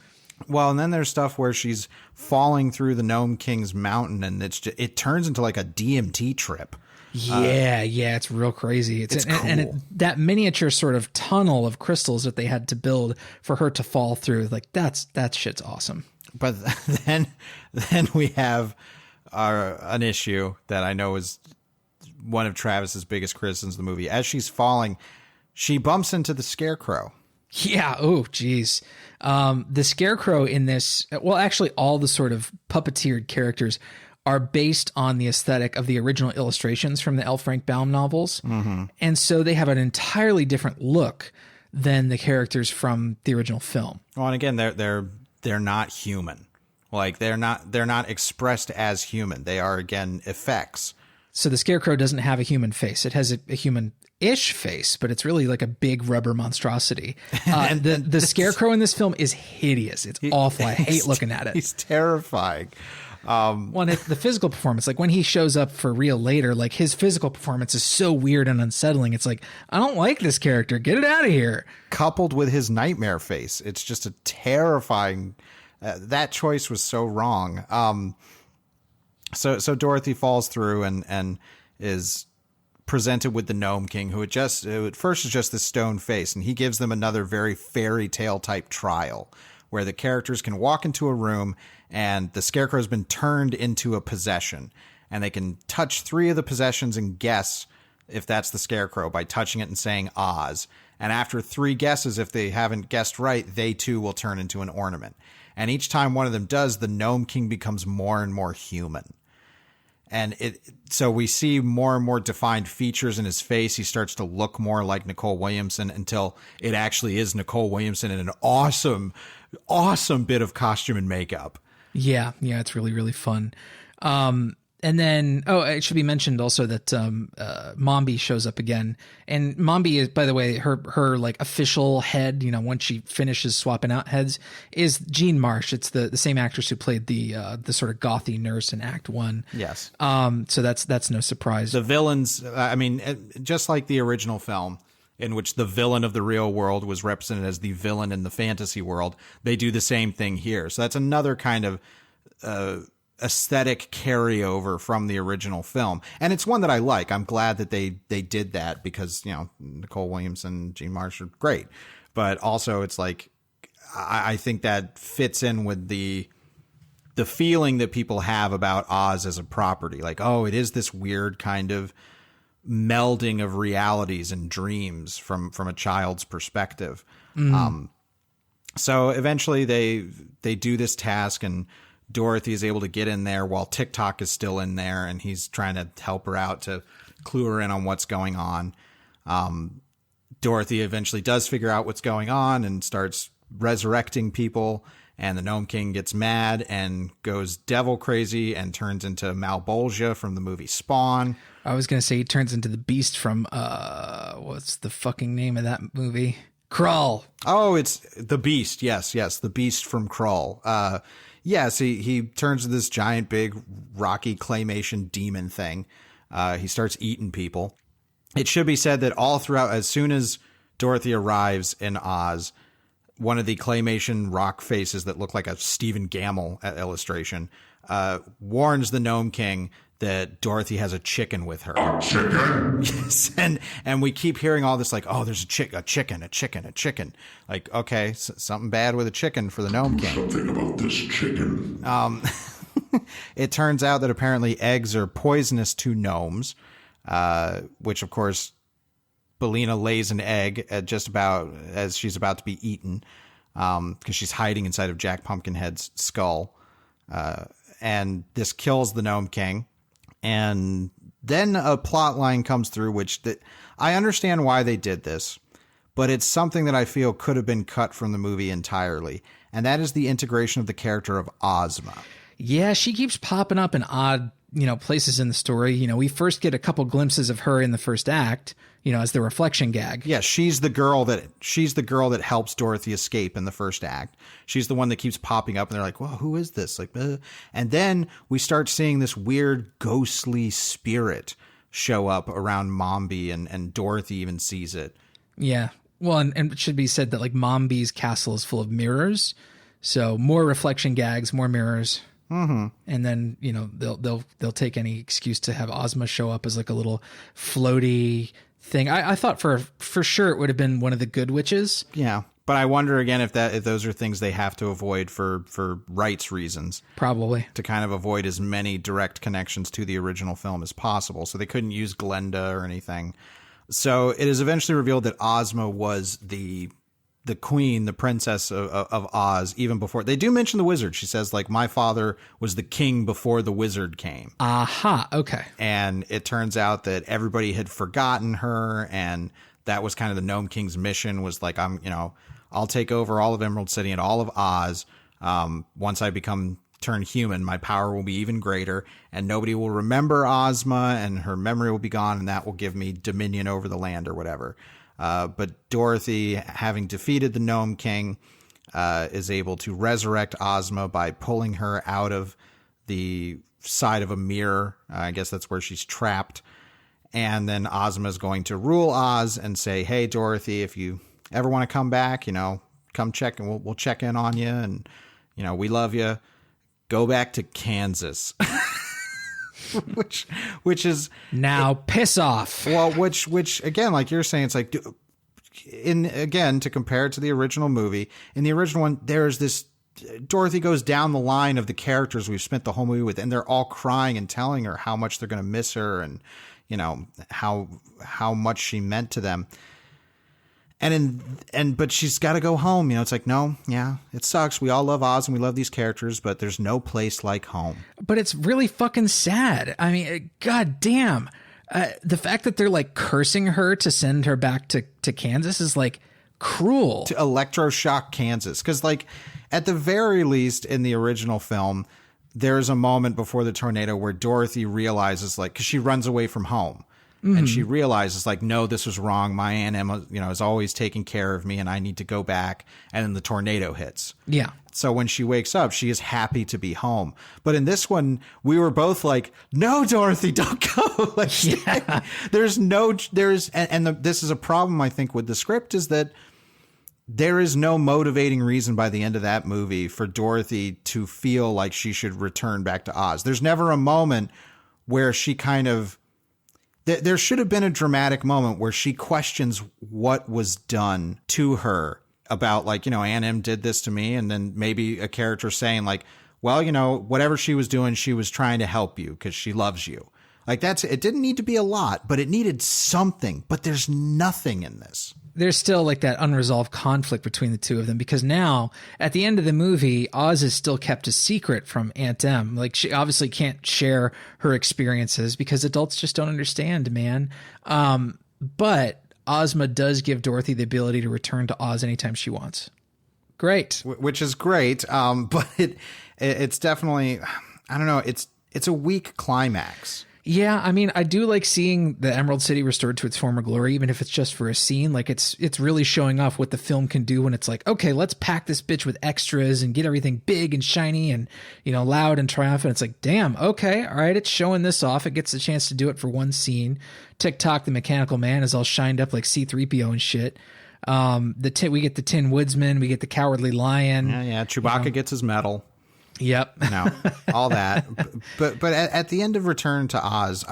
Well, and then there's stuff where she's falling through the Gnome King's mountain, and it turns into like a DMT trip. Yeah, it's real crazy. It's cool. And that miniature sort of tunnel of crystals that they had to build for her to fall through, like that shit's awesome. But then we have an issue that I know is one of Travis's biggest criticisms of the movie. As she's falling, she bumps into the Scarecrow. Yeah. Oh, geez. The Scarecrow in this, well, actually all the sort of puppeteered characters are based on the aesthetic of the original illustrations from the L. Frank Baum novels. Mm-hmm. And so they have an entirely different look than the characters from the original film. Well, and again, they're not human. Like they're not expressed as human. They are, again, effects. So the Scarecrow doesn't have a human face. It has a human-ish face, but it's really like a big rubber monstrosity. The Scarecrow in this film is hideous. It's awful. I hate looking at it. He's terrifying. The physical performance, like when he shows up for real later, like his physical performance is so weird and unsettling. It's like, I don't like this character. Get it out of here. Coupled with his nightmare face, it's just a terrifying. That choice was so wrong. So Dorothy falls through and is presented with the Gnome King, who at first is just this stone face, and he gives them another very fairy tale type trial where the characters can walk into a room and the Scarecrow's been turned into a possession, and they can touch 3 of the possessions and guess if that's the Scarecrow by touching it and saying Oz. And after 3 guesses, if they haven't guessed right, they too will turn into an ornament. And each time one of them does, the Gnome King becomes more and more human. And so we see more and more defined features in his face. He starts to look more like Nicole Williamson until it actually is Nicole Williamson in an awesome, awesome bit of costume and makeup. Yeah, it's really, really fun. And then, it should be mentioned also that Mombi shows up again. And Mombi is, by the way, her like official head, once she finishes swapping out heads, is Jean Marsh. It's the same actress who played the sort of gothy nurse in Act 1. Yes. So that's no surprise. The villains, just like the original film, in which the villain of the real world was represented as the villain in the fantasy world, they do the same thing here. So that's another kind of aesthetic carryover from the original film, and it's one that I like. I'm glad that they did that, because Nicole Williams and Jean Marsh are great, but also it's like I think that fits in with the feeling that people have about Oz as a property. Like, oh, it is this weird kind of melding of realities and dreams from a child's perspective. So eventually they do this task, and Dorothy is able to get in there while TikTok is still in there, and he's trying to help her out to clue her in on what's going on. Dorothy eventually does figure out what's going on and starts resurrecting people, and the Gnome King gets mad and goes devil crazy and turns into Malbolgia from the movie Spawn. I was going to say he turns into the beast from, what's the fucking name of that movie? Krull. Oh, it's the Beast. Yes, the Beast from Krull. Yes, he turns into this giant, big, rocky claymation demon thing. He starts eating people. It should be said that all throughout, as soon as Dorothy arrives in Oz, one of the claymation rock faces that look like a Stephen Gamble illustration warns the Gnome King that Dorothy has a chicken with her. A chicken? Yes, and we keep hearing all this like, oh, there's a chicken. Like, okay, something bad with a chicken for the Gnome King. Something about this chicken. It turns out that apparently eggs are poisonous to gnomes, which of course Bellina lays an egg at just about as she's about to be eaten, because she's hiding inside of Jack Pumpkinhead's skull, and this kills the Gnome King. And then a plot line comes through, which I understand why they did this, but it's something that I feel could have been cut from the movie entirely. And that is the integration of the character of Ozma. Yeah, she keeps popping up in odd, places in the story. We first get a couple glimpses of her in the first act, as the reflection gag. Yeah, she's the girl that helps Dorothy escape in the first act. She's the one that keeps popping up, and they're like, "Well, who is this?" Like, and then we start seeing this weird ghostly spirit show up around Mombi, and Dorothy even sees it. Yeah, well, and it should be said that like Mombi's castle is full of mirrors, so more reflection gags, more mirrors. Mm-hmm. And then they'll take any excuse to have Ozma show up as like a little floaty thing. I thought for sure it would have been one of the good witches. Yeah, but I wonder again if those are things they have to avoid for rights reasons. Probably to kind of avoid as many direct connections to the original film as possible. So they couldn't use Glenda or anything. So it is eventually revealed that Ozma was the queen, the princess of Oz, even before they do mention the wizard. She says, like, my father was the king before the wizard came. Aha. Okay. And it turns out that everybody had forgotten her. And that was kind of the Gnome King's mission, was like, I'll take over all of Emerald City and all of Oz. Once I turn human, my power will be even greater, and nobody will remember Ozma, and her memory will be gone. And that will give me dominion over the land or whatever. But Dorothy, having defeated the Gnome King, is able to resurrect Ozma by pulling her out of the side of a mirror. I guess that's where she's trapped. And then Ozma is going to rule Oz and say, hey, Dorothy, if you ever want to come back, come check, and we'll check in on you. And, we love you. Go back to Kansas. which is now piss off. Well, which again, like you're saying, it's like, to compare it to the original movie, in the original one, there's this Dorothy goes down the line of the characters we've spent the whole movie with, and they're all crying and telling her how much they're going to miss her, and how much she meant to them. But she's got to go home. It's like, no, yeah, it sucks. We all love Oz and we love these characters, but there's no place like home. But it's really fucking sad. I mean, god damn. The fact that they're like cursing her to send her back to Kansas is like cruel. To electroshock Kansas. Because like at the very least in the original film, there's a moment before the tornado where Dorothy realizes, like, because she runs away from home. And she realizes, like, no, this was wrong. My Aunt Emma, is always taking care of me, and I need to go back. And then the tornado hits. Yeah. So when she wakes up, she is happy to be home. But in this one, we were both like, no, Dorothy, don't go. Like, Yeah. this is a problem, I think, with the script, is that there is no motivating reason by the end of that movie for Dorothy to feel like she should return back to Oz. There's never a moment where she kind of, there should have been a dramatic moment where she questions what was done to her about, like, Aunt Em did this to me. And then maybe a character saying, like, well, whatever she was doing, she was trying to help you because she loves you. Like, it didn't need to be a lot, but it needed something. But there's nothing in this. There's still like that unresolved conflict between the two of them, because now at the end of the movie, Oz is still kept a secret from Aunt Em. Like, she obviously can't share her experiences because adults just don't understand, man. But Ozma does give Dorothy the ability to return to Oz anytime she wants. Great. Which is great. But it's definitely, I don't know. It's a weak climax. Yeah, I mean, I do like seeing the Emerald City restored to its former glory, even if it's just for a scene. Like, it's really showing off what the film can do when it's like, okay, let's pack this bitch with extras and get everything big and shiny and, loud and triumphant. It's like, damn, okay, all right, it's showing this off. It gets a chance to do it for one scene. TikTok, the Mechanical Man, is all shined up like C-3PO and shit. We get the Tin Woodsman, we get the Cowardly Lion. Yeah, Chewbacca gets his medal. Yep. All that. But at the end of Return to Oz,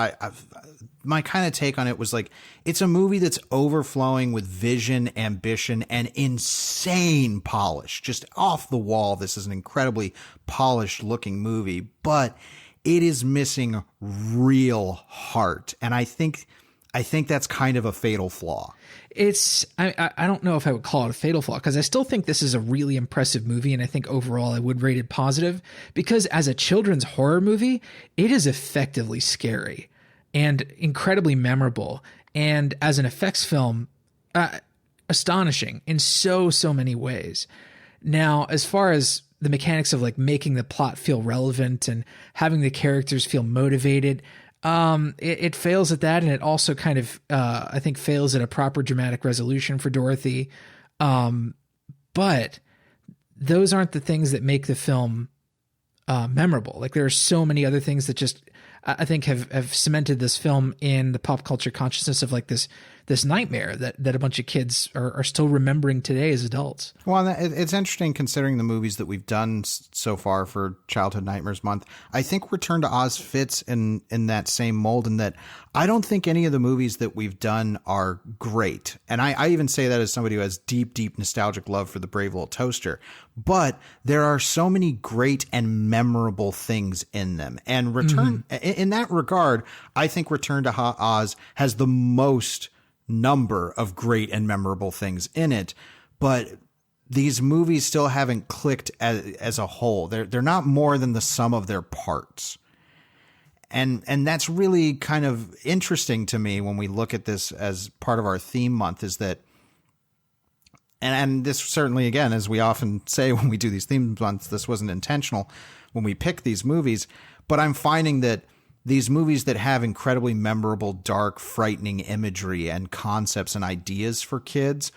my kind of take on it was like, it's a movie that's overflowing with vision, ambition, and insane polish. Just off the wall. This is an incredibly polished looking movie, but it is missing real heart. And I think that's kind of a fatal flaw. I don't know if I would call it a fatal flaw, because I still think this is a really impressive movie, and I think overall I would rate it positive, because as a children's horror movie, it is effectively scary and incredibly memorable, and as an effects film, astonishing in so many ways. Now, as far as the mechanics of like making the plot feel relevant and having the characters feel motivated, it fails at that, and it also kind of I think fails at a proper dramatic resolution for Dorothy. But those aren't the things that make the film memorable. Like, there are so many other things that just, I think, have cemented this film in the pop culture consciousness of like this nightmare that a bunch of kids are still remembering today as adults. Well, it's interesting considering the movies that we've done so far for Childhood Nightmares Month. I think Return to Oz fits in that same mold, in that I don't think any of the movies that we've done are great. And I even say that as somebody who has deep nostalgic love for the Brave Little Toaster. But there are so many great and memorable things in them. And in that regard, I think Return to Oz has the most number of great and memorable things in it, but these movies still haven't clicked as a whole. They're not more than the sum of their parts. And that's really kind of interesting to me when we look at this as part of our theme month, is that, and this certainly, again, as we often say when we do these theme months, this wasn't intentional when we pick these movies, but I'm finding that these movies that have incredibly memorable, dark, frightening imagery and concepts and ideas for kids,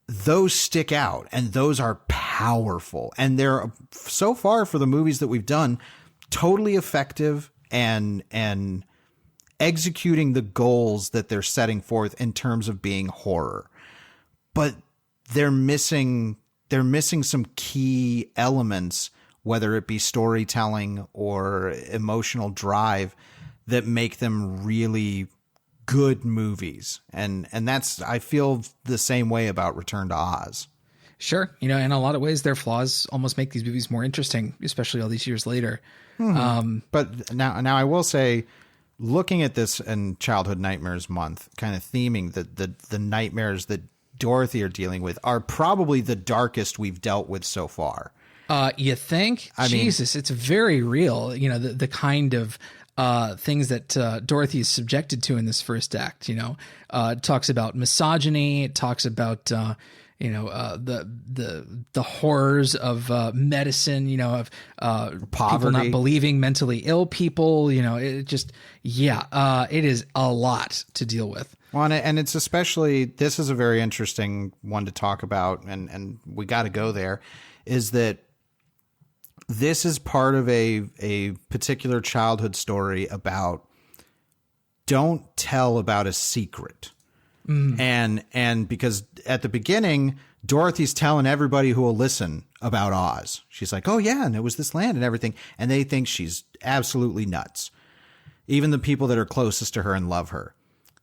those stick out, and those are powerful. And they're, so far for the movies that we've done, totally effective and executing the goals that they're setting forth in terms of being horror. But they're missing some key elements, whether it be storytelling or emotional drive, that make them really good movies. And that's, I feel the same way about Return to Oz. Sure. In a lot of ways, their flaws almost make these movies more interesting, especially all these years later. But now I will say, looking at this in Childhood Nightmares Month, kind of theming the nightmares that Dorothy are dealing with are probably the darkest we've dealt with so far. You think? Jesus, it's very real. The kind of things that Dorothy is subjected to in this first act. It talks about misogyny. It talks about the horrors of medicine, of poverty, people not believing mentally ill people. It just, it is a lot to deal with. Well, and it's especially, this is a very interesting one to talk about, and we got to go there, is that this is part of a particular childhood story about don't tell about a secret. And because at the beginning, Dorothy's telling everybody who will listen about Oz. She's like, oh yeah, and it was this land and everything. And they think she's absolutely nuts. Even the people that are closest to her and love her.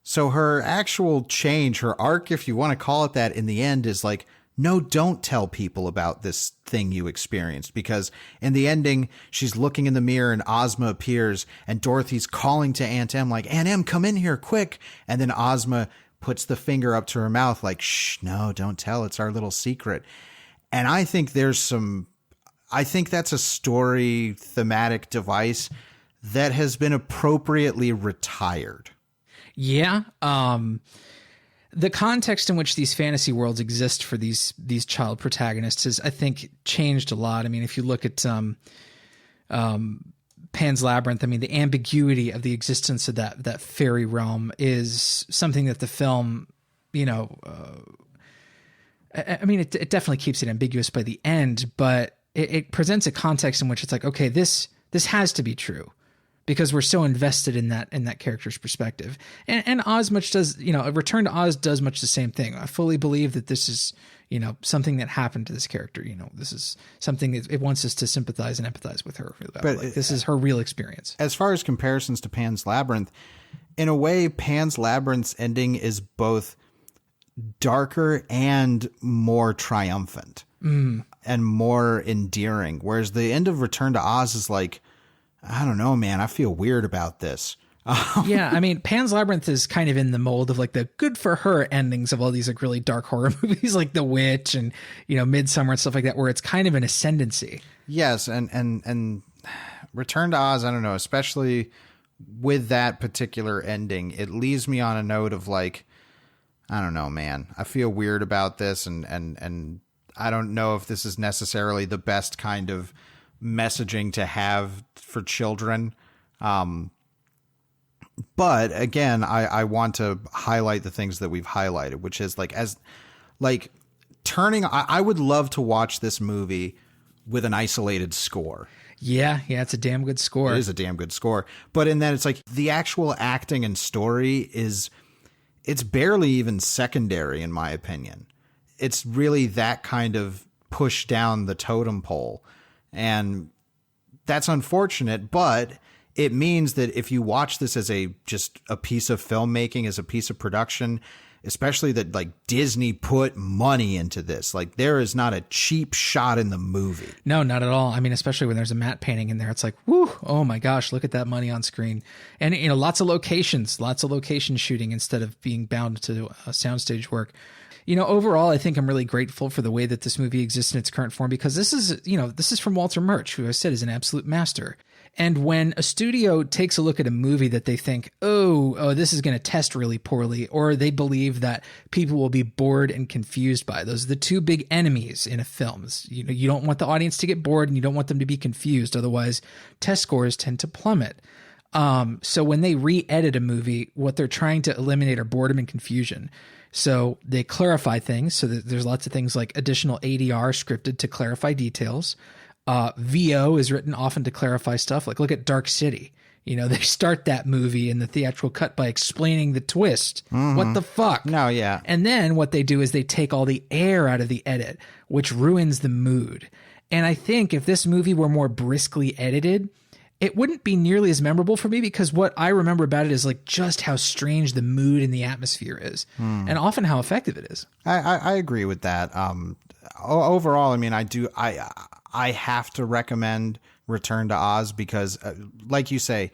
So her actual change, her arc, if you want to call it that, in the end is like, no, don't tell people about this thing you experienced, because in the ending, she's looking in the mirror and Ozma appears and Dorothy's calling to Aunt Em like, Aunt Em, come in here quick. And then Ozma puts the finger up to her mouth like, shh, no, don't tell. It's our little secret. And I think that's a story thematic device that has been appropriately retired. Yeah. The context in which these fantasy worlds exist for these child protagonists is, I think, changed a lot. I mean, if you look at Pan's Labyrinth, I mean, the ambiguity of the existence of that fairy realm is something that the film, I mean, it definitely keeps it ambiguous by the end, but it presents a context in which it's like, okay, this has to be true, because we're so invested in that character's perspective. And Oz much does, A Return to Oz does much the same thing. I fully believe that this is, something that happened to this character. This is something that it wants us to sympathize and empathize with her. But this is her real experience. As far as comparisons to Pan's Labyrinth, in a way, Pan's Labyrinth's ending is both darker and more triumphant and more endearing. Whereas the end of Return to Oz is like, I don't know, man, I feel weird about this. Yeah, I mean, Pan's Labyrinth is kind of in the mold of like the good for her endings of all these like really dark horror movies like The Witch and, Midsummer and stuff like that, where it's kind of an ascendancy. Yes, and Return to Oz, I don't know, especially with that particular ending, it leaves me on a note of like, I don't know, man, I feel weird about this, and I don't know if this is necessarily the best kind of messaging to have for children. But again, I want to highlight the things that we've highlighted, which is I would love to watch this movie with an isolated score. Yeah, it's a damn good score. It is a damn good score. But in that, it's like the actual acting and story it's barely even secondary, in my opinion. It's really that kind of push down the totem pole. And that's unfortunate, but it means that if you watch this as just a piece of filmmaking, as a piece of production, especially that like Disney put money into this, like there is not a cheap shot in the movie. No, not at all. I mean, especially when there's a matte painting in there, it's like, whoo, oh my gosh, look at that money on screen. And, lots of location shooting instead of being bound to soundstage work. Overall, I think I'm really grateful for the way that this movie exists in its current form, because this is from Walter Murch, who I said is an absolute master. And when a studio takes a look at a movie that they think, oh, this is going to test really poorly, or they believe that people will be bored and confused by, those are the two big enemies in a film. You don't want the audience to get bored and you don't want them to be confused. Otherwise, test scores tend to plummet. So when they re-edit a movie, what they're trying to eliminate are boredom and confusion. So they clarify things. So that there's lots of things like additional ADR scripted to clarify details. VO is written often to clarify stuff. Like look at Dark City. They start that movie in the theatrical cut by explaining the twist. Mm-hmm. What the fuck? No, yeah. And then what they do is they take all the air out of the edit, which ruins the mood. And I think if this movie were more briskly edited, it wouldn't be nearly as memorable for me, because what I remember about it is like just how strange the mood and the atmosphere is, and often how effective it is. I agree with that. Overall, I mean, I have to recommend Return to Oz because, like you say,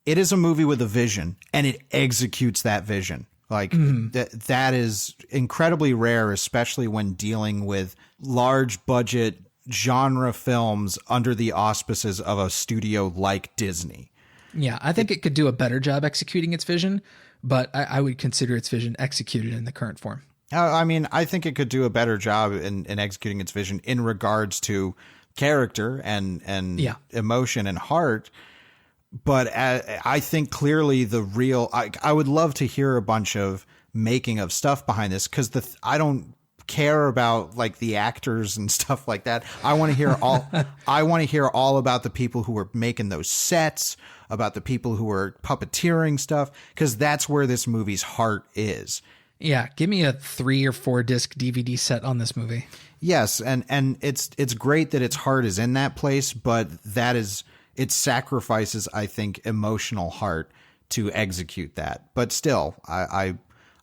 it is a movie with a vision and it executes that vision. Like that is incredibly rare, especially when dealing with large budget genre films under the auspices of a studio like Disney. Yeah, I think it could do a better job executing its vision, but I would consider its vision executed in the current form. I mean, I think it could do a better job in executing its vision in regards to character and emotion and heart. But I think clearly I would love to hear a bunch of making of stuff behind this, because I don't care about like the actors and stuff like that. I want to hear all about the people who were making those sets, about the people who were puppeteering stuff, because that's where this movie's heart is. Yeah, give me a 3 or 4 disc DVD set on this movie. Yes, and it's great that its heart is in that place, but it sacrifices, I think, emotional heart to execute that. But still, I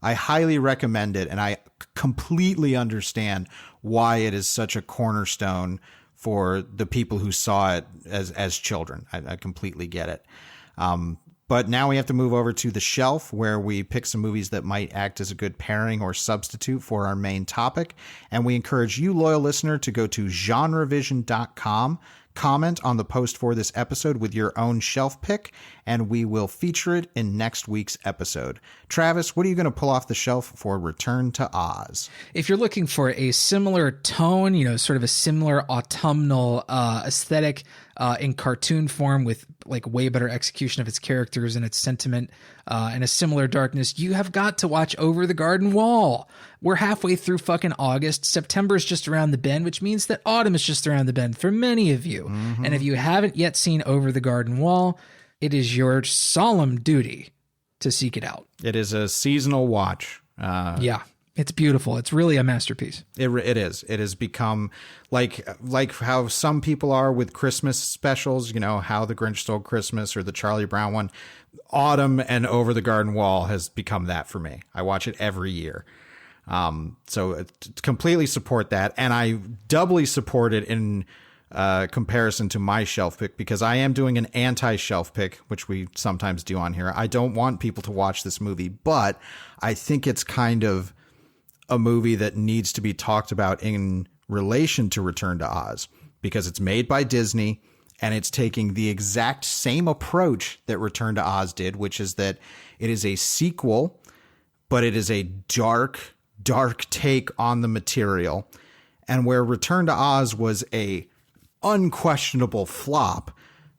highly recommend it, and I completely understand why it is such a cornerstone for the people who saw it as children. I completely get it. But now we have to move over to the shelf, where we pick some movies that might act as a good pairing or substitute for our main topic. And we encourage you, loyal listener, to go to GenreVision.com, comment on the post for this episode with your own shelf pick, and we will feature it in next week's episode. Travis, what are you going to pull off the shelf for Return to Oz? If you're looking for a similar tone, sort of a similar autumnal aesthetic in cartoon form with like way better execution of its characters and its sentiment and a similar darkness, you have got to watch Over the Garden Wall. We're halfway through fucking August. September's just around the bend, which means that autumn is just around the bend for many of you. Mm-hmm. And if you haven't yet seen Over the Garden Wall, it is your solemn duty to seek it out. It is a seasonal watch. Yeah. It's beautiful. It's really a masterpiece. It is. It has become like how some people are with Christmas specials, How the Grinch Stole Christmas or the Charlie Brown one. Autumn and Over the Garden Wall has become that for me. I watch it every year. So completely support that. And I doubly support it in comparison to my shelf pick, because I am doing an anti-shelf pick, which we sometimes do on here. I don't want people to watch this movie, but I think it's kind of a movie that needs to be talked about in relation to Return to Oz, because it's made by Disney and it's taking the exact same approach that Return to Oz did, which is that it is a sequel, but it is a dark take on the material. And where Return to Oz was a unquestionable flop,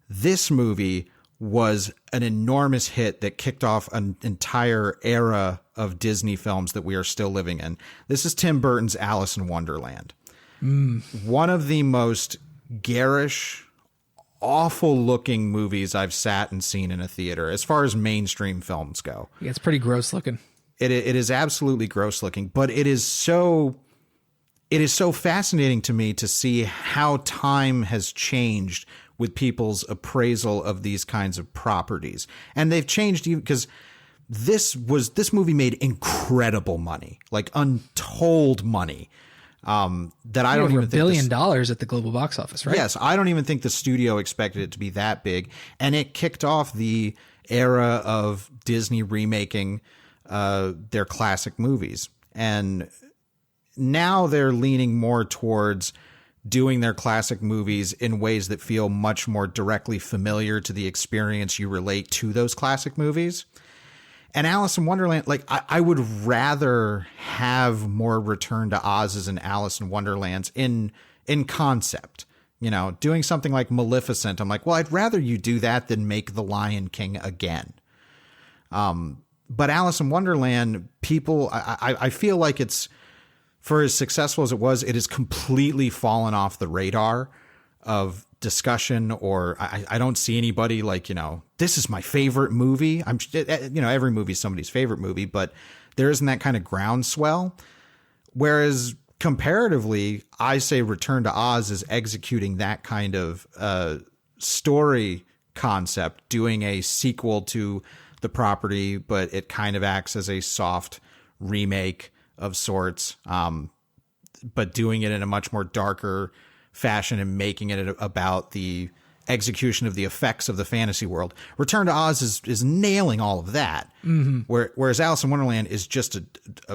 this movie was an enormous hit that kicked off an entire era of Disney films that we are still living in. This is Tim Burton's Alice in Wonderland. One of the most garish, awful looking movies I've sat and seen in a theater as far as mainstream films go. Yeah, it's pretty gross looking. It is absolutely gross looking, but it is so fascinating to me to see how time has changed with people's appraisal of these kinds of properties. And they've changed even because this movie made incredible money, like untold money. That I don't even think $1 billion at the global box office, right? Yes. I don't even think the studio expected it to be that big. And it kicked off the era of Disney remaking their classic movies. And now they're leaning more towards doing their classic movies in ways that feel much more directly familiar to the experience you relate to those classic movies. And Alice in Wonderland, like I would rather have more Return to Oz's and Alice in Wonderlands in concept. Doing something like Maleficent, I'm like, well, I'd rather you do that than make The Lion King again. But Alice in Wonderland, I feel like it's, for as successful as it has completely fallen off the radar of discussion, or I don't see anybody like, this is my favorite movie. Every movie is somebody's favorite movie, but there isn't that kind of groundswell. Whereas comparatively, I say Return to Oz is executing that kind of story concept, doing a sequel to the property, but it kind of acts as a soft remake of sorts, but doing it in a much more darker fashion and making it about the execution of the effects of the fantasy world. Return to Oz is nailing all of that. Mm-hmm. Whereas Alice in Wonderland is just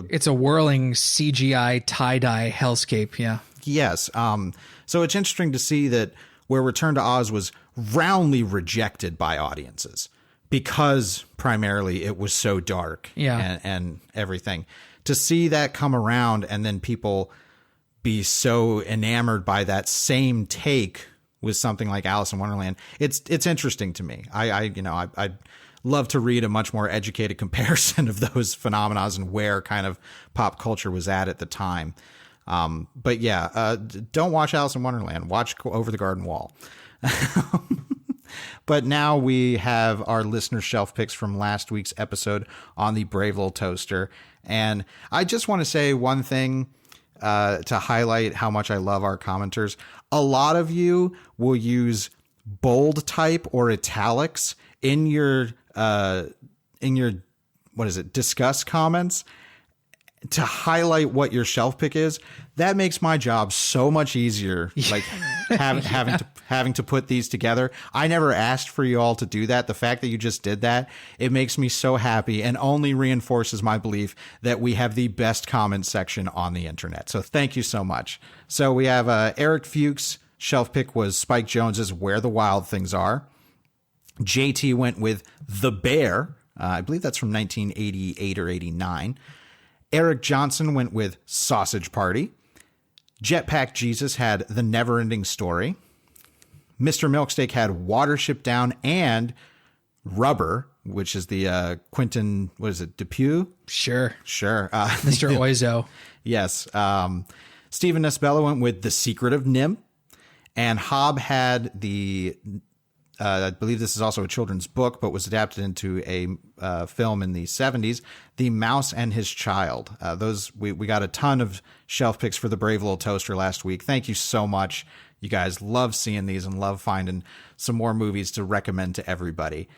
it's a whirling CGI tie-dye hellscape. Yeah. Yes. So it's interesting to see that where Return to Oz was roundly rejected by audiences, because primarily it was so dark and everything. To see that come around and then people be so enamored by that same take with something like Alice in Wonderland, it's interesting to me. I'd love to read a much more educated comparison of those phenomena and where kind of pop culture was at the time. But yeah, don't watch Alice in Wonderland. Watch Over the Garden Wall. But now we have our listener shelf picks from last week's episode on the Brave Little Toaster. And I just want to say one thing to highlight how much I love our commenters. A lot of you will use bold type or italics in your discuss comments to highlight what your shelf pick is. That makes my job so much easier. Like having to put these together. I never asked for you all to do that. The fact that you just did that, it makes me so happy and only reinforces my belief that we have the best comment section on the internet. So thank you so much. So we have Eric Fuchs' shelf pick was Spike Jonze's Where the Wild Things Are. JT went with The Bear. I believe that's from 1988 or 89. Eric Johnson went with Sausage Party. Jetpack Jesus had The Neverending Story. Mr. Milksteak had Watership Down and Rubber, which is the Quentin, what is it, Depew? Sure. Mr. Oizo. Yes. Stephen Nesbella went with The Secret of Nim. And Hobb had I believe this is also a children's book, but was adapted into a film in the 70s, The Mouse and His Child. We got a ton of shelf picks for the Brave Little Toaster last week. Thank you so much. You guys love seeing these and love finding some more movies to recommend to everybody.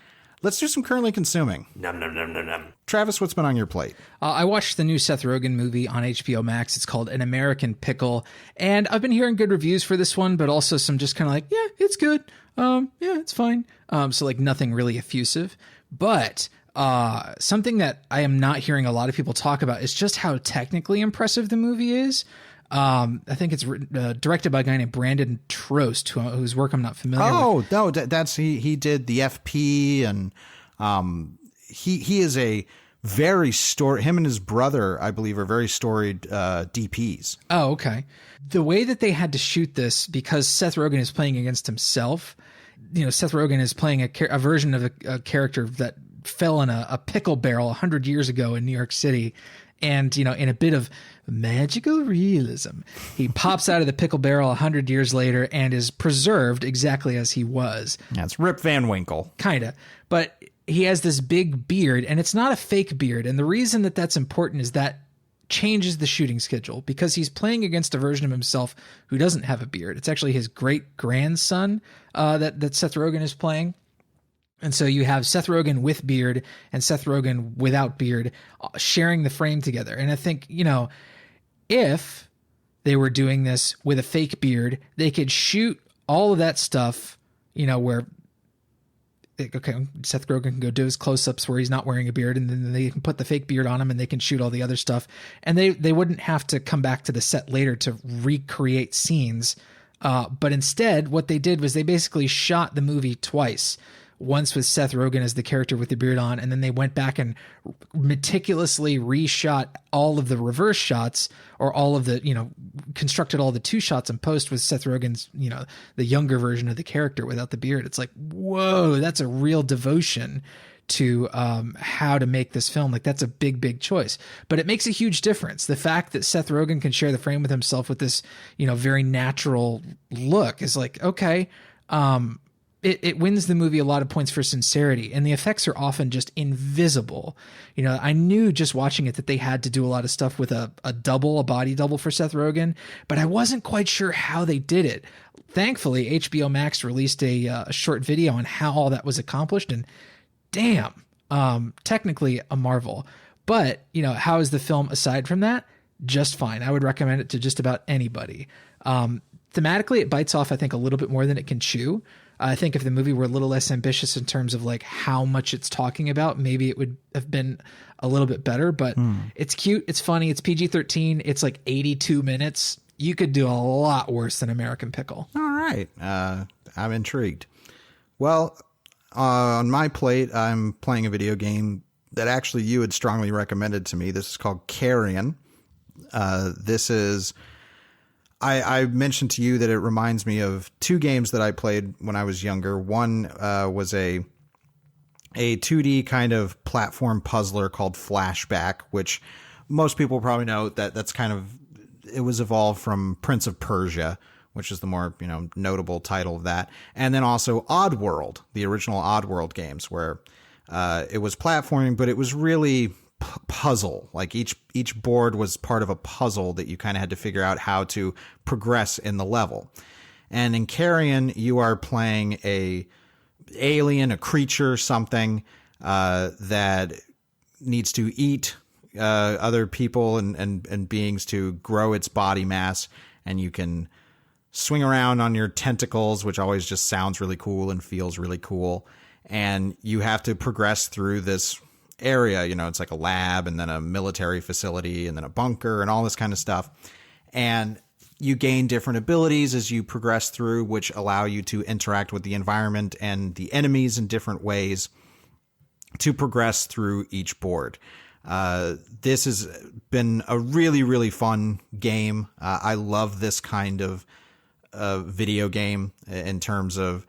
Let's do some currently consuming. Nom, nom, nom, nom, nom. Travis, what's been on your plate? I watched the new Seth Rogen movie on HBO Max. It's called An American Pickle. And I've been hearing good reviews for this one, but also some just kind of like, yeah, it's good. Yeah, it's fine. So like nothing really effusive. But something that I am not hearing a lot of people talk about is just how technically impressive the movie is. I think it's directed by a guy named Brandon Trost, whose work I'm not familiar with. Oh, no, that's he did the FP, and he is a very him and his brother, I believe, are very storied DPs. Oh, okay. The way that they had to shoot this, because Seth Rogen is playing against himself, Seth Rogen is playing a version of a character that fell in a pickle barrel 100 years ago in New York City. And, in a bit of magical realism, he pops out of the pickle barrel 100 years later and is preserved exactly as he was. That's Rip Van Winkle. Kind of. But he has this big beard, and it's not a fake beard. And the reason that that's important is that changes the shooting schedule, because he's playing against a version of himself who doesn't have a beard. It's actually his great-grandson that Seth Rogen is playing. And so you have Seth Rogen with beard and Seth Rogen without beard sharing the frame together. And I think, if they were doing this with a fake beard, they could shoot all of that stuff, where, okay, Seth Rogen can go do his close-ups where he's not wearing a beard, and then they can put the fake beard on him and they can shoot all the other stuff. And they wouldn't have to come back to the set later to recreate scenes. But instead, what they did was they basically shot the movie twice. Once with Seth Rogen as the character with the beard on, and then they went back and meticulously reshot all of the reverse shots, or all of the, constructed all the two shots in post with Seth Rogen's, the younger version of the character without the beard. It's like, whoa, that's a real devotion to how to make this film. Like, that's a big, big choice. But it makes a huge difference. The fact that Seth Rogen can share the frame with himself with this, very natural look is like, okay, it wins the movie a lot of points for sincerity, and the effects are often just invisible. I knew just watching it that they had to do a lot of stuff with a body double for Seth Rogen, but I wasn't quite sure how they did it. Thankfully, HBO Max released a short video on how all that was accomplished, and damn, technically a marvel. But, how is the film aside from that? Just fine. I would recommend it to just about anybody. Thematically, it bites off, I think, a little bit more than it can chew. I think if the movie were a little less ambitious in terms of like how much it's talking about, maybe it would have been a little bit better, but it's cute. It's funny. It's PG-13. It's like 82 minutes. You could do a lot worse than American Pickle. All right. I'm intrigued. Well, On my plate, I'm playing a video game that actually you had strongly recommended to me. This is called Carrion. This is... I mentioned to you that it reminds me of two games that I played when I was younger. One was a 2D kind of platform puzzler called Flashback, which most people probably know that's kind of, it was evolved from Prince of Persia, which is the more, notable title of that. And then also Oddworld, the original Oddworld games, where it was platforming, but it was really puzzle. Like each board was part of a puzzle that you kind of had to figure out how to progress in the level. And in Carrion, you are playing a alien, a creature, something that needs to eat other people and beings to grow its body mass. And you can swing around on your tentacles, which always just sounds really cool and feels really cool. And you have to progress through this area. It's like a lab and then a military facility and then a bunker and all this kind of stuff. And you gain different abilities as you progress through, which allow you to interact with the environment and the enemies in different ways to progress through each board. This has been a really, really fun game. I love this kind of video game in terms of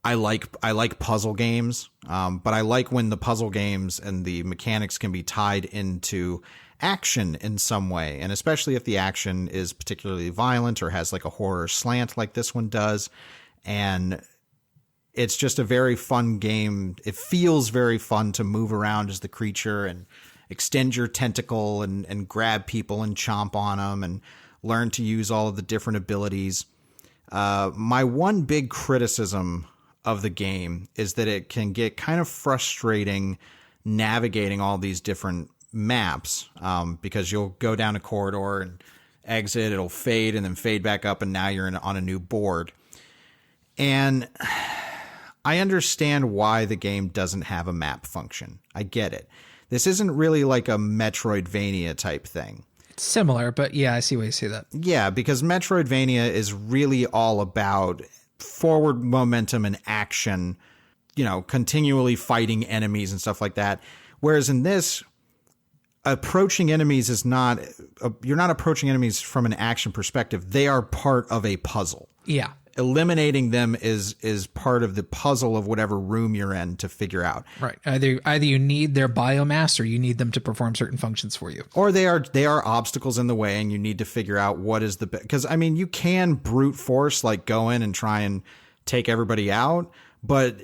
I like puzzle games, but I like when the puzzle games and the mechanics can be tied into action in some way, and especially if the action is particularly violent or has like a horror slant like this one does. And it's just a very fun game. It feels very fun to move around as the creature and extend your tentacle and grab people and chomp on them and learn to use all of the different abilities. My one big criticism of the game is that it can get kind of frustrating navigating all these different maps, because you'll go down a corridor and exit, it'll fade and then fade back up, and now you're on a new board. And I understand why the game doesn't have a map function. I get it. This isn't really like a Metroidvania type thing. It's similar, but yeah, I see why you say that. Yeah, because Metroidvania is really all about forward momentum and action, continually fighting enemies and stuff like that. Whereas in this, approaching enemies is not, you're not approaching enemies from an action perspective. They are part of a puzzle. Yeah. Eliminating them is part of the puzzle of whatever room you're in to figure out. Right. Either you need their biomass or you need them to perform certain functions for you. Or they are obstacles in the way, and you need to figure out what is the because you can brute force, like go in and try and take everybody out, but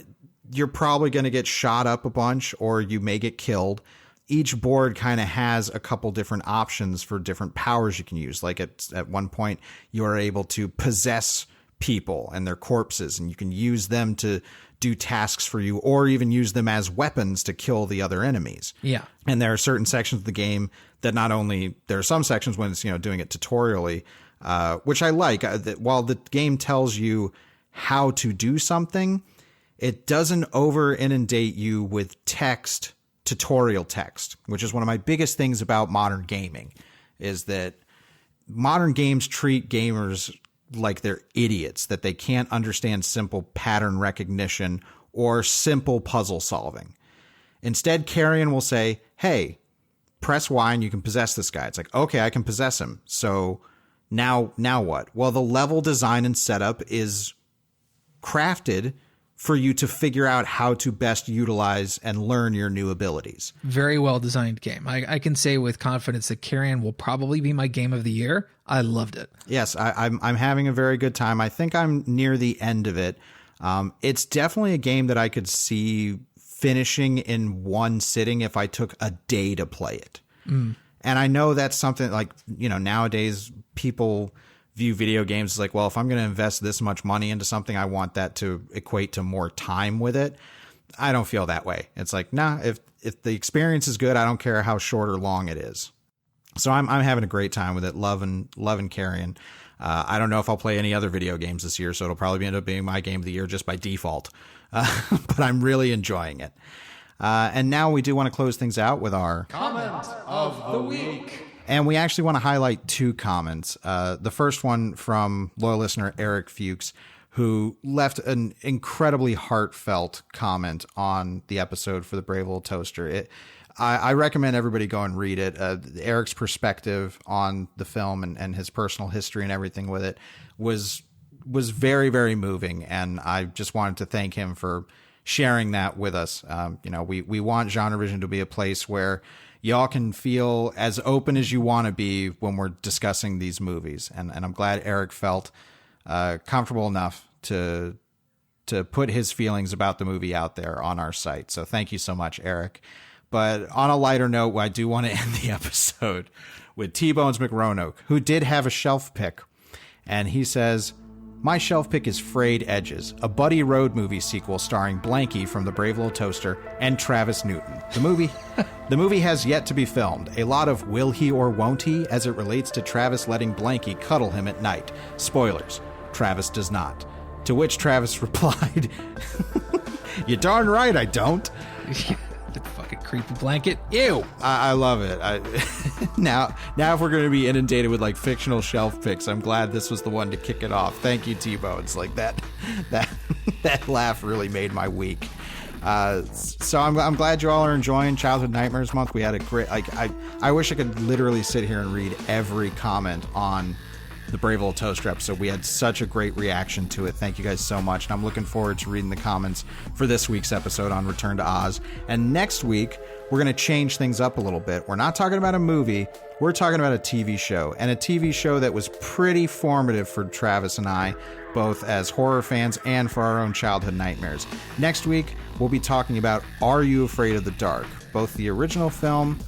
you're probably going to get shot up a bunch, or you may get killed. Each board kind of has a couple different options for different powers you can use. Like at one point you are able to possess people and their corpses, and you can use them to do tasks for you, or even use them as weapons to kill the other enemies. Yeah. And there are certain sections of the game that not only, there are some sections when it's, doing it tutorially, which I like, that while the game tells you how to do something, it doesn't over inundate you with tutorial text, which is one of my biggest things about modern gaming, is that modern games treat gamers like they're idiots, that they can't understand simple pattern recognition or simple puzzle solving. Instead, Carrion will say, hey, press Y and you can possess this guy. It's like, okay, I can possess him. So now what? Well, the level design and setup is crafted for you to figure out how to best utilize and learn your new abilities. Very well designed game. I can say with confidence that Carrion will probably be my game of the year. I loved it. Yes, I'm having a very good time. I think I'm near the end of it. It's definitely a game that I could see finishing in one sitting if I took a day to play it. And I know that's something like, nowadays people view video games as like, well, if I'm going to invest this much money into something, I want that to equate to more time with it. I don't feel that way. It's like, nah, if the experience is good, I don't care how short or long it is. So I'm having a great time with it. Loving Carrion. I don't know if I'll play any other video games this year, so it'll probably end up being my game of the year just by default. But I'm really enjoying it. And now we do want to close things out with our Comment of the Week. And we actually want to highlight two comments. The first one from loyal listener Eric Fuchs, who left an incredibly heartfelt comment on the episode for the Brave Little Toaster. I recommend everybody go and read it. Eric's perspective on the film and his personal history and everything with it was very, very moving. And I just wanted to thank him for sharing that with us. We want GenreVision to be a place where y'all can feel as open as you want to be when we're discussing these movies. And I'm glad Eric felt comfortable enough to put his feelings about the movie out there on our site. So thank you so much, Eric. But on a lighter note, I do want to end the episode with T-Bones McRoanoke, who did have a shelf pick. And he says, "My shelf pick is Frayed Edges, a Buddy Road movie sequel starring Blanky from The Brave Little Toaster and Travis Newton. The movie has yet to be filmed. A lot of will he or won't he as it relates to Travis letting Blanky cuddle him at night. Spoilers, Travis does not." To which Travis replied, "You darn right I don't." The fucking creepy blanket. Ew. I love it. Now if we're going to be inundated with like fictional shelf picks, I'm glad this was the one to kick it off. Thank you, T-Bones. Like that laugh really made my week. So I'm glad you all are enjoying Childhood Nightmares Month. We had a great, I wish I could literally sit here and read every comment on the Brave Little Toaster episode. We had such a great reaction to it. Thank you guys so much. And I'm looking forward to reading the comments for this week's episode on Return to Oz. And next week, we're going to change things up a little bit. We're not talking about a movie. We're talking about a TV show, and a TV show that was pretty formative for Travis and I, both as horror fans and for our own childhood nightmares. Next week, we'll be talking about Are You Afraid of the Dark? Both the original film,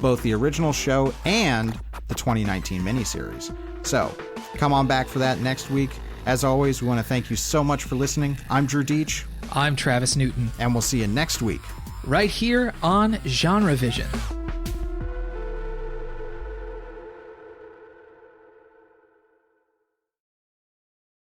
both the original show, and the 2019 miniseries. So, come on back for that next week. As always, we want to thank you so much for listening. I'm Drew Deitch. I'm Travis Newton. And we'll see you next week. Right here on GenreVision.